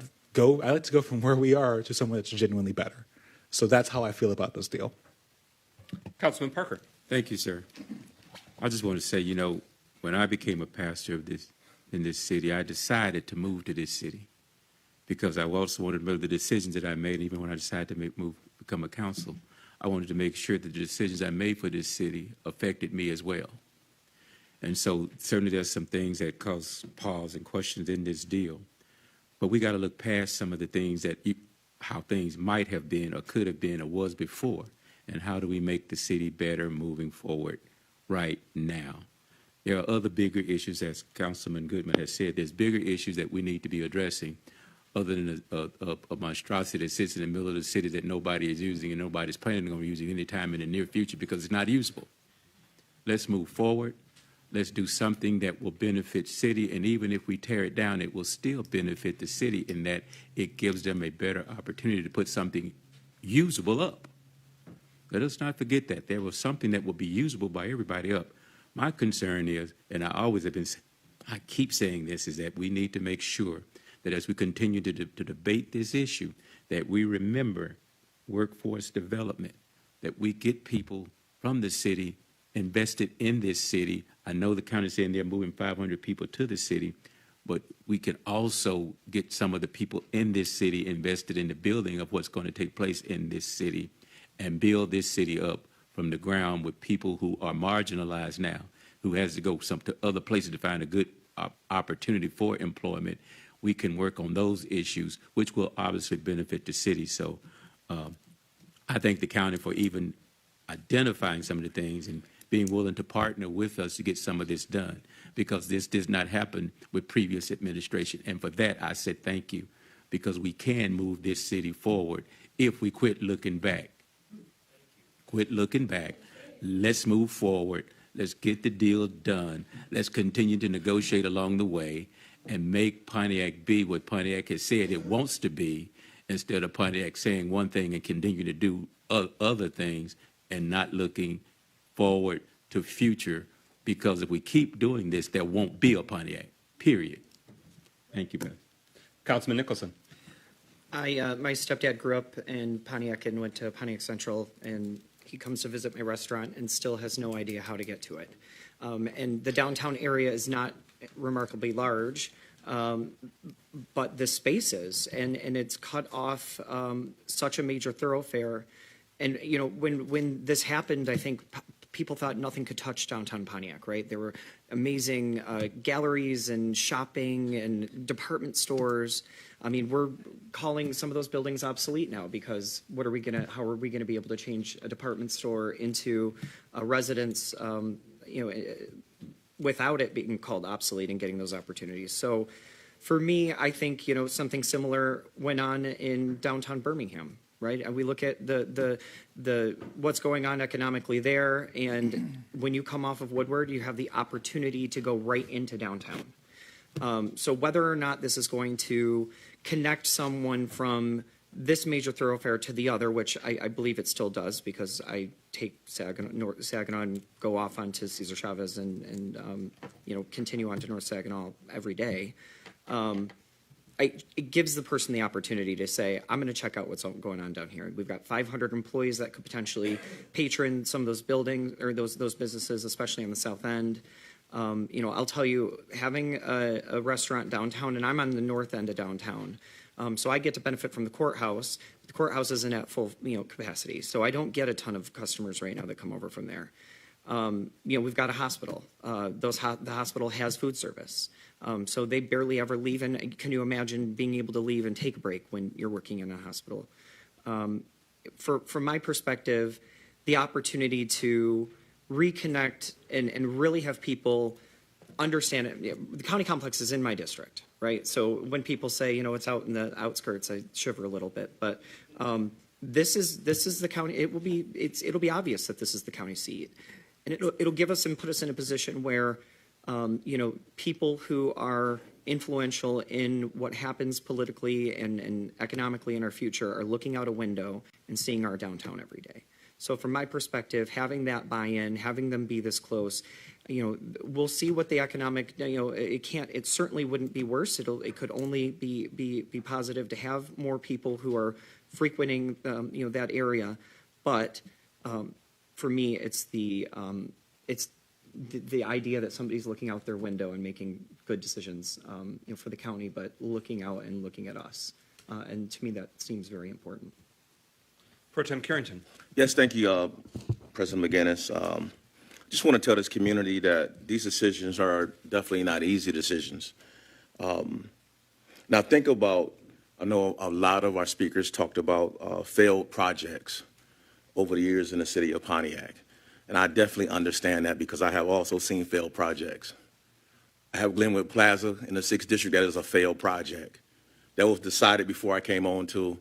like to go from where we are to somewhere that's genuinely better. So that's how I feel about this deal. Councilman Parker. Thank you, sir. I just want to say, when I became a pastor in this city, I decided to move to this city, because I also wanted to make the decisions that I made, even when I decided to become a council, I wanted to make sure that the decisions I made for this city affected me as well. And so certainly there's some things that cause pause and questions in this deal, but we got to look past some of the things how things might have been or could have been or was before, and how do we make the city better moving forward right now. There are other bigger issues, as Councilman Goodman has said. There's bigger issues that we need to be addressing, other than a monstrosity that sits in the middle of the city that nobody is using and nobody's planning on using anytime in the near future because it's not usable. Let's move forward. Let's do something that will benefit city, and even if we tear it down, it will still benefit the city in that it gives them a better opportunity to put something usable up. Let us not forget that. There was something that will be usable by everybody up. My concern is, and I keep saying this, is that we need to make sure that as we continue to debate this issue, that we remember workforce development, that we get people from the city invested in this city. I know the county is saying they're moving 500 people to the city, but we can also get some of the people in this city invested in the building of what's going to take place in this city and build this city up from the ground with people who are marginalized now, who has to go to other places to find a good opportunity for employment. We can work on those issues, which will obviously benefit the city. So I thank the county for even identifying some of the things and being willing to partner with us to get some of this done, because this did not happen with previous administration. And for that, I said thank you, because we can move this city forward if we quit looking back. Quit looking back. Let's move forward. Let's get the deal done. Let's continue to negotiate along the way and make Pontiac be what Pontiac has said it wants to be, instead of Pontiac saying one thing and continue to do other things and not looking forward to future, because if we keep doing this, there won't be a Pontiac, period. Thank you, Beth. Councilman Nicholson. My stepdad grew up in Pontiac and went to Pontiac Central, and he comes to visit my restaurant and still has no idea how to get to it. And the downtown area is not remarkably large, but the space is, and it's cut off such a major thoroughfare. And, you know, when this happened, I think people thought nothing could touch downtown Pontiac, right? There were amazing galleries and shopping and department stores. I mean, we're calling some of those buildings obsolete now, because how are we gonna be able to change a department store into a residence, without it being called obsolete and getting those opportunities? So for me, I think, you know, something similar went on in downtown Birmingham, right? And we look at the what's going on economically there, and when you come off of Woodward, you have the opportunity to go right into downtown. So whether or not this is going to connect someone from this major thoroughfare to the other, which I believe it still does, because I take Saginaw and go off onto Cesar Chavez and continue on to North Saginaw every day. It gives the person the opportunity to say, I'm going to check out what's going on down here. We've got 500 employees that could potentially patron some of those buildings or those businesses, especially on the south end. I'll tell you, having a restaurant downtown, and I'm on the north end of downtown, so I get to benefit from the courthouse. The courthouse isn't at full, capacity, so I don't get a ton of customers right now that come over from there. We've got a hospital. The hospital has food service, so they barely ever leave. And can you imagine being able to leave and take a break when you're working in a hospital? From my perspective, the opportunity to reconnect and really have people understand it. The county complex is in my district, right? So when people say, it's out in the outskirts, I shiver a little bit. But this is the county. It'll be obvious that this is the county seat, and it'll give us and put us in a position where people who are influential in what happens politically and economically in our future are looking out a window and seeing our downtown every day. So from my perspective, having that buy-in, having them be this close, we'll see what the economic, it certainly wouldn't be worse. It could only be positive to have more people who are frequenting, that area. But for me, it's the idea that somebody's looking out their window and making good decisions, for the county, but looking out and looking at us. And to me, that seems very important. Pro Tem Carrington. Yes, thank you, President McGinnis. Just want to tell this community that these decisions are definitely not easy decisions. Now think about, I know a lot of our speakers talked about failed projects over the years in the city of Pontiac. And I definitely understand that, because I have also seen failed projects. I have Glenwood Plaza in the 6th District that is a failed project. That was decided before I came on to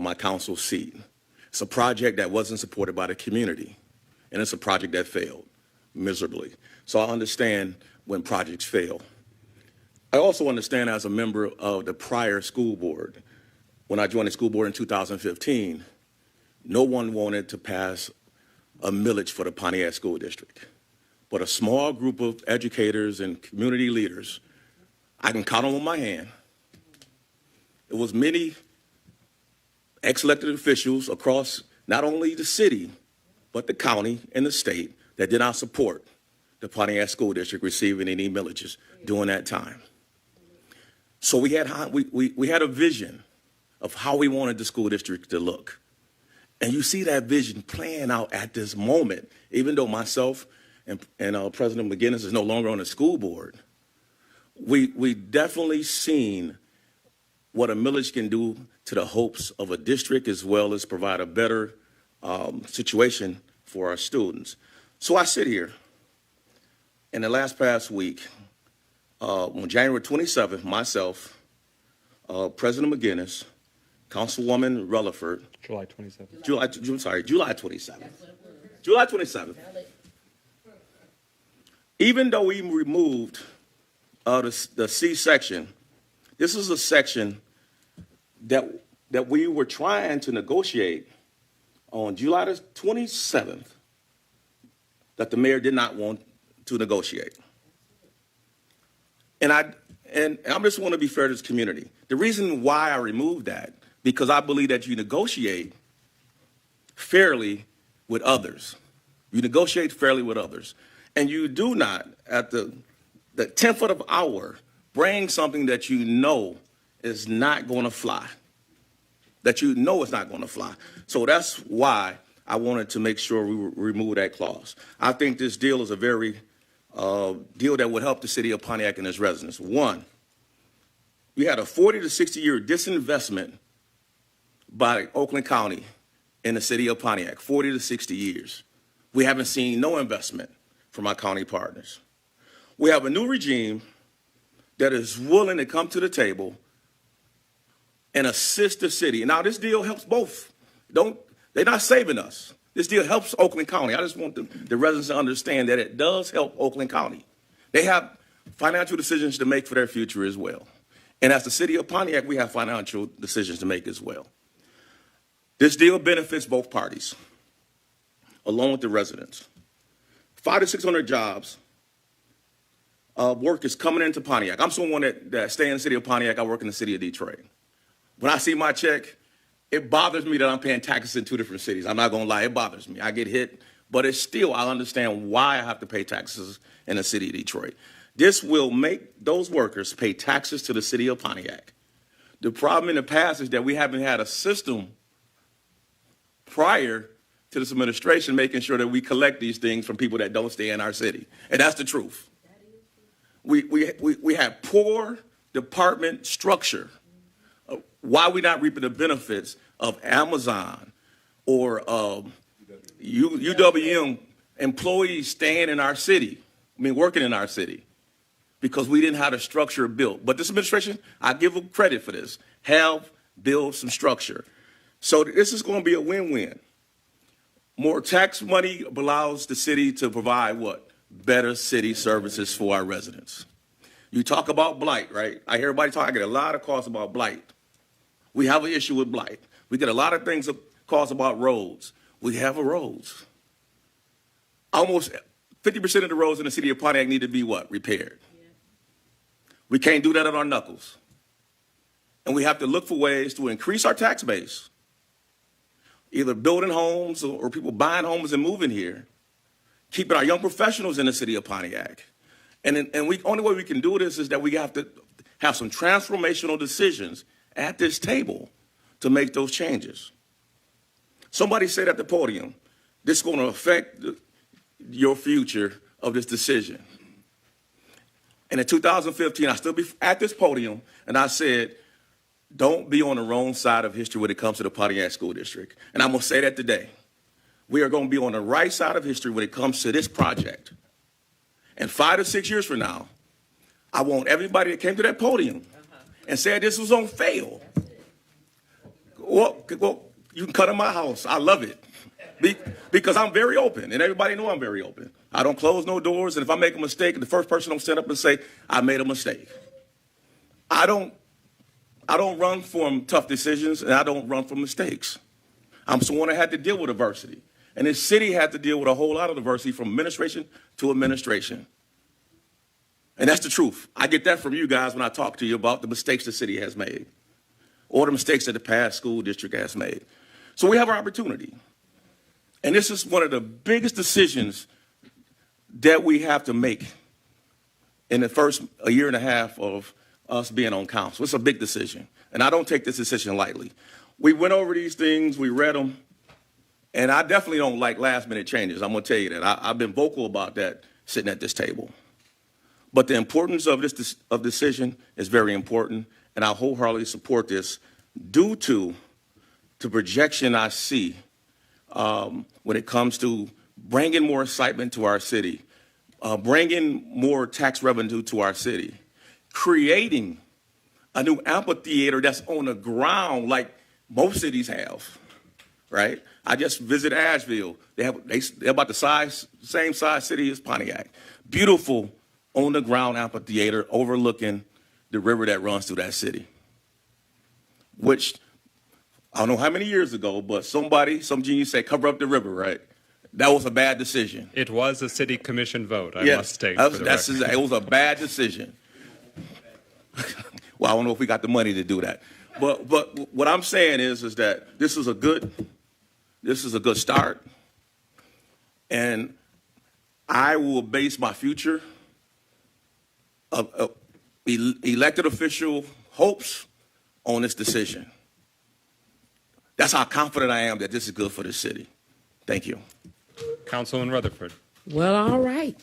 my council seat. It's a project that wasn't supported by the community, and it's a project that failed miserably. So I understand when projects fail. I also understand, as a member of the prior school board, when I joined the school board in 2015, no one wanted to pass a millage for the Pontiac School District. But a small group of educators and community leaders, I can count them on my hand. It was many ex-elected officials across not only the city, but the county and the state that did not support the Pontiac School District receiving any millages during that time. So we had a vision of how we wanted the school district to look. And you see that vision playing out at this moment, even though myself and President McGinnis is no longer on the school board. We definitely seen what a millage can do to the hopes of a district, as well as provide a better situation for our students. So I sit here, in the past week, on January 27th, myself, President McGinnis, Councilwoman Rutherford, July 27th. July 27th. July 27th. Even though we removed the C section, this is a section that we were trying to negotiate on July the 27th that the mayor did not want to negotiate. And I just want to be fair to this community. The reason why I removed that, because I believe that you negotiate fairly with others. You negotiate fairly with others. And you do not, at the 10th of the hour, bring something that you know is not going to fly. That you know is not going to fly. So that's why I wanted to make sure we remove that clause. I think this deal is a very deal that would help the city of Pontiac and its residents. One, we had a 40 to 60 year disinvestment by Oakland County in the city of Pontiac, 40 to 60 years. We haven't seen no investment from our county partners. We have a new regime that is willing to come to the table and assist the city. Now, this deal helps both. They're not saving us. This deal helps Oakland County. I just want the residents to understand that it does help Oakland County. They have financial decisions to make for their future as well. And as the city of Pontiac, we have financial decisions to make as well. This deal benefits both parties, along with the residents. 500 to 600 jobs, work is coming into Pontiac. I'm someone that stay in the city of Pontiac. I work in the city of Detroit. When I see my check, it bothers me that I'm paying taxes in two different cities. I'm not going to lie, it bothers me. I get hit, but it's still, I understand why I have to pay taxes in the city of Detroit. This will make those workers pay taxes to the city of Pontiac. The problem in the past is that we haven't had a system prior to this administration making sure that we collect these things from people that don't stay in our city. And that's the truth. We have poor department structure. Why are we not reaping the benefits of Amazon or UWM employees staying in our city, working in our city? Because we didn't have the structure built. But this administration, I give them credit for this, have built some structure. So this is going to be a win-win. More tax money allows the city to provide what? Better city services for our residents. You talk about blight, right? I hear everybody talk. I get a lot of calls about blight. We have an issue with blight. We get a lot of things calls about roads. We have roads. Almost 50% of the roads in the city of Pontiac need to be what? Repaired. We can't do that at our knuckles. And we have to look for ways to increase our tax base, either building homes or people buying homes and moving here, keeping our young professionals in the city of Pontiac. And only way we can do this is that we have to have some transformational decisions at this table to make those changes. Somebody said at the podium, this is going to affect your future of this decision. And in 2015, I stood at this podium and I said, don't be on the wrong side of history when it comes to the Pontiac School District. And I'm going to say that today. We are going to be on the right side of history when it comes to this project. And 5 to 6 years from now, I want everybody that came to that podium and said this was on fail. Well, you can cut in my house. I love it. Because I'm very open, and everybody knows I'm very open. I don't close no doors, and if I make a mistake, the first person I'm stand up and say, I made a mistake. I don't run from tough decisions, and I don't run from mistakes. I'm someone that had to deal with adversity. And this city had to deal with a whole lot of adversity from administration to administration. And that's the truth. I get that from you guys when I talk to you about the mistakes the city has made or the mistakes that the past school district has made. So we have our opportunity. And this is one of the biggest decisions that we have to make in the first a year and a half of us being on council. It's a big decision. And I don't take this decision lightly. We went over these things, we read them, and I definitely don't like last-minute changes. I'm going to tell you that. I've been vocal about that sitting at this table. But the importance of this decision is very important, and I wholeheartedly support this due to the projection I see when it comes to bringing more excitement to our city, bringing more tax revenue to our city, creating a new amphitheater that's on the ground like most cities have, right? I just visited Asheville. They're about the same size city as Pontiac. Beautiful on the ground amphitheater overlooking the river that runs through that city, which I don't know how many years ago, but some genius said, cover up the river, right? That was a bad decision. It was a city commission vote, I Yes, must state. it was a bad decision. Well, I don't know if we got the money to do that. But what I'm saying is that this is a good start. And I will base my future of elected official hopes on this decision. That's how confident I am that this is good for the city. Thank you. Councilman Rutherford. Well, all right.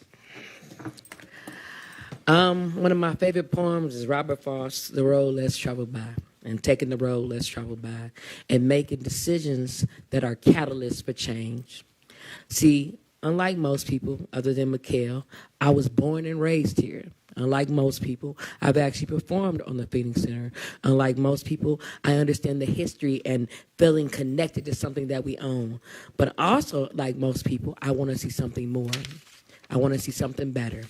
One of my favorite poems is Robert Frost's The Road Less Traveled By, and taking the road less traveled by, and making decisions that are catalysts for change. See, unlike most people, other than Mikhail, I was born and raised here. Unlike most people, I've actually performed on the Phoenix Center. Unlike most people, I understand the history and feeling connected to something that we own. But also, like most people, I want to see something more. I want to see something better.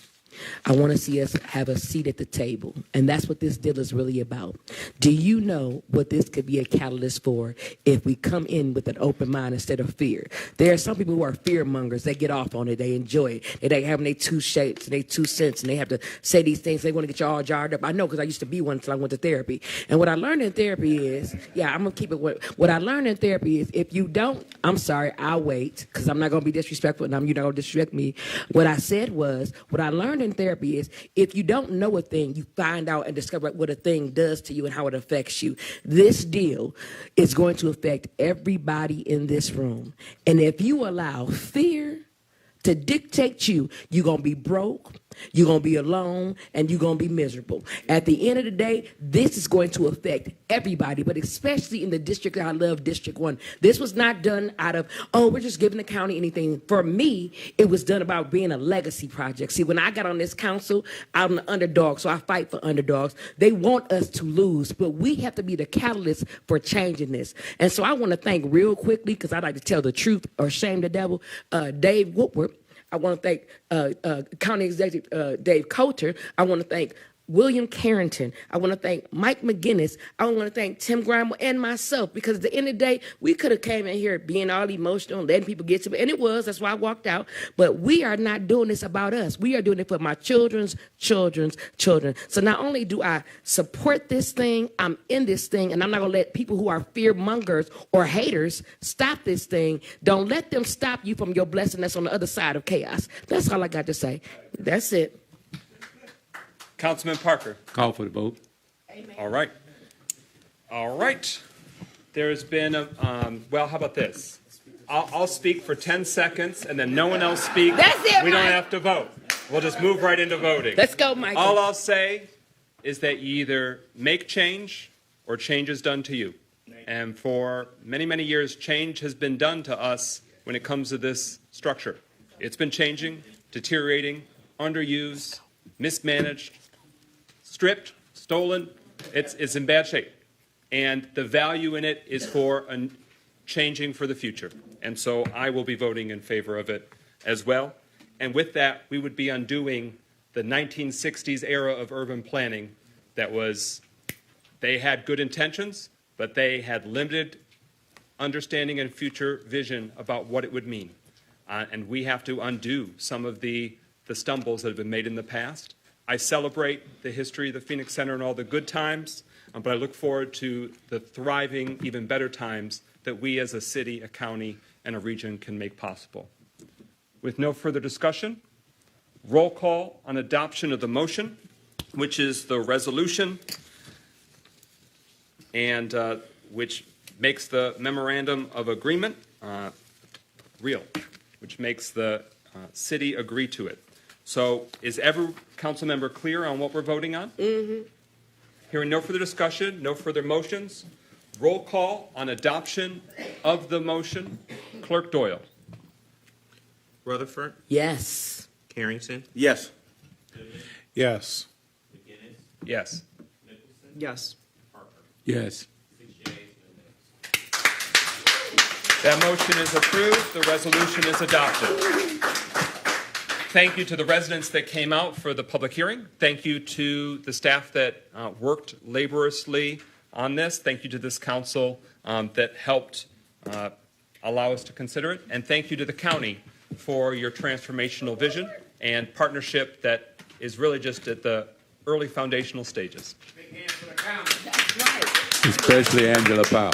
I want to see us have a seat at the table. And that's what this deal is really about. Do you know what this could be a catalyst for if we come in with an open mind instead of fear? There are some people who are fear mongers. They get off on it. They enjoy it. They having their 2 shapes and their 2 cents, and they have to say these things. They want to get you all jarred up. I know, because I used to be one until I went to therapy. And what I learned in therapy is, I'm going to keep it. What I learned in therapy is, if you don't, I'm sorry, I'll wait, because I'm not going to be disrespectful, and you're not going to disrespect me. What I said was, what I learned in therapy is, if you don't know a thing, you find out and discover what a thing does to you and how it affects you. This deal is going to affect everybody in this room. And if you allow fear to dictate you, you're going to be broke, you're going to be alone, and you're going to be miserable. At the end of the day, this is going to affect everybody, but especially in the district I love, District 1. This was not done out of, we're just giving the county anything. For me, it was done about being a legacy project. See, when I got on this council, I'm the underdog, so I fight for underdogs. They want us to lose, but we have to be the catalyst for changing this. And so I want to thank real quickly, because I like to tell the truth or shame the devil, Dave Woodward. I want to thank County Executive Dave Coulter. I want to thank William Carrington. I want to thank Mike McGinnis. I want to thank Tim Grimal and myself, because at the end of the day, we could have came in here being all emotional, letting people get to me, and it was. That's why I walked out. But we are not doing this about us. We are doing it for my children's children's children. So not only do I support this thing, I'm in this thing, and I'm not going to let people who are fear mongers or haters stop this thing. Don't let them stop you from your blessing that's on the other side of chaos. That's all I got to say. That's it. Councilman Parker. Call for the vote. Amen. All right. All right. There's been how about this? I'll speak for 10 seconds, and then no one else speaks. That's it, We don't Mike. have to vote. We'll just move right into voting. Let's go, Michael. All I'll say is that you either make change or change is done to you. And for many, many years, change has been done to us when it comes to this structure. It's been changing, deteriorating, underused, mismanaged, stripped, stolen. It's in bad shape. And the value in it is for changing for the future. And so I will be voting in favor of it as well. And with that, we would be undoing the 1960s era of urban planning that was, they had good intentions, but they had limited understanding and future vision about what it would mean. And we have to undo some of the stumbles that have been made in the past. I celebrate the history of the Phoenix Center and all the good times, but I look forward to the thriving, even better times that we as a city, a county, and a region can make possible. With no further discussion, roll call on adoption of the motion, which is the resolution, and which makes the memorandum of agreement real, which makes the city agree to it. So is every council member clear on what we're voting on? Mm-hmm. Hearing no further discussion, no further motions, roll call on adoption of the motion. Clerk Doyle. Rutherford, Yes. Carrington, Yes. Yes. Yes. Yes. Yes. That motion is approved. The resolution is adopted. Thank you to the residents that came out for the public hearing. Thank you to the staff that worked laboriously on this. Thank you to this council that helped allow us to consider it. And thank you to the county for your transformational vision and partnership that is really just at the early foundational stages. Especially Angela Powell.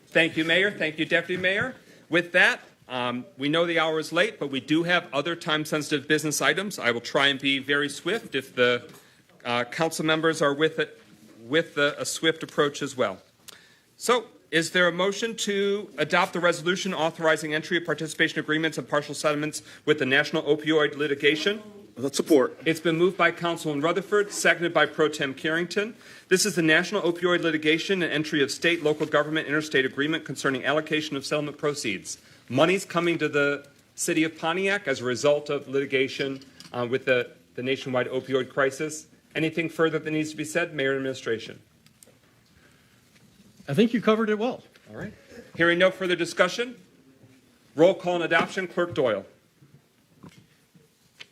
Thank you, Mayor. Thank you, Deputy Mayor. With that, we know the hour is late, but we do have other time-sensitive business items. I will try and be very swift if the council members are with a swift approach as well. So, is there a motion to adopt the resolution authorizing entry of participation agreements and partial settlements with the national opioid litigation? Support. It's been moved by Councilman Rutherford, seconded by Pro Tem Carrington. This is the national opioid litigation and entry of state, local government, interstate agreement concerning allocation of settlement proceeds. Money's coming to the city of Pontiac as a result of litigation with the nationwide opioid crisis. Anything further that needs to be said, Mayor and Administration? I think you covered it well. All right. Hearing no further discussion, roll call and adoption. Clerk Doyle.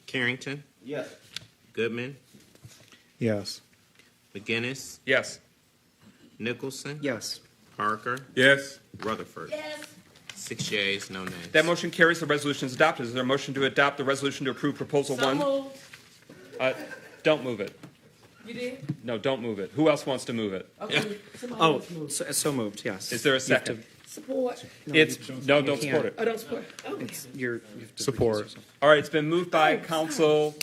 Carrington, Yes. Goodman, Yes. McGinnis, Yes. Nicholson, Yes. Parker, Yes. Rutherford. Yes. 6 yeas, no nays. That motion carries. The resolution is adopted. Is there a motion to adopt the resolution to approve Proposal 1? Don't move it. You did? No, don't move it. Who else wants to move it? Okay. Somebody Oh, else move. so moved, yes. Is there a You have second? Support. No, don't support it. I don't support. Oh, you have to Support. recuse yourself. All right, it's been moved by Councilman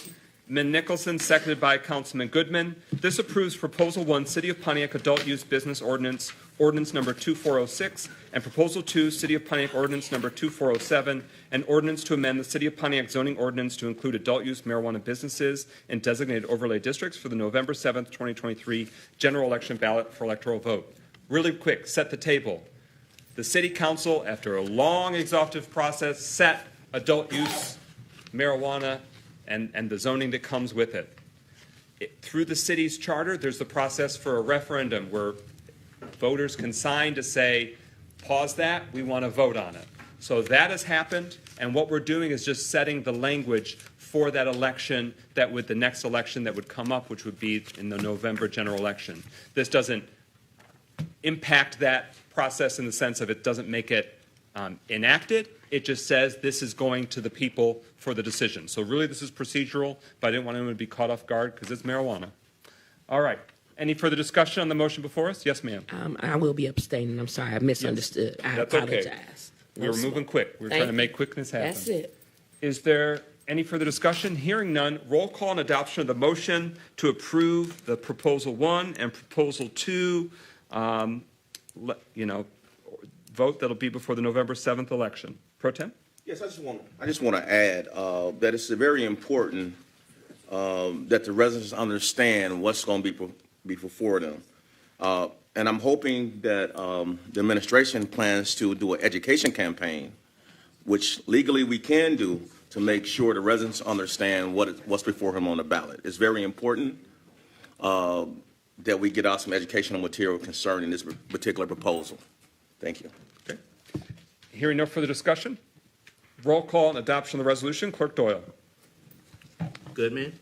Nicholson, seconded by Councilman Goodman. This approves Proposal 1, City of Pontiac Adult Use Business Ordinance, Ordinance Number 2406, and Proposal 2, City of Pontiac Ordinance Number 2407, and Ordinance to amend the City of Pontiac zoning ordinance to include adult use marijuana businesses in designated overlay districts for the November 7th, 2023 general election ballot for electoral vote. Really quick, set the table. The City Council, after a long, exhaustive process, set adult use marijuana and the zoning that comes with it. Through the city's charter, there's the process for a referendum where voters can sign to say, pause that, we want to vote on it. So that has happened, and what we're doing is just setting the language for that election, that with the next election that would come up, which would be in the November general election. This doesn't impact that process in the sense of it doesn't make it enacted. It just says this is going to the people for the decision. So really this is procedural, but I didn't want anyone to be caught off guard because it's marijuana. All right. Any further discussion on the motion before us? Yes, ma'am. I will be abstaining. I'm sorry. I misunderstood. I That's okay. apologize. We were moving quick. We were trying to make quickness happen. That's it. Is there any further discussion? Hearing none, roll call and adoption of the motion to approve the Proposal 1 and Proposal 2, vote that'll be before the November 7th election. Pro Tem? Yes, I just want to add that it's very important that the residents understand what's going to be before them. And I'm hoping that the administration plans to do an education campaign, which legally we can do, to make sure the residents understand what's before them on the ballot. It's very important that we get out some educational material concerning this particular proposal. Thank you. Okay. Hearing no further discussion, roll call and adoption of the resolution. Clerk Doyle. Goodman,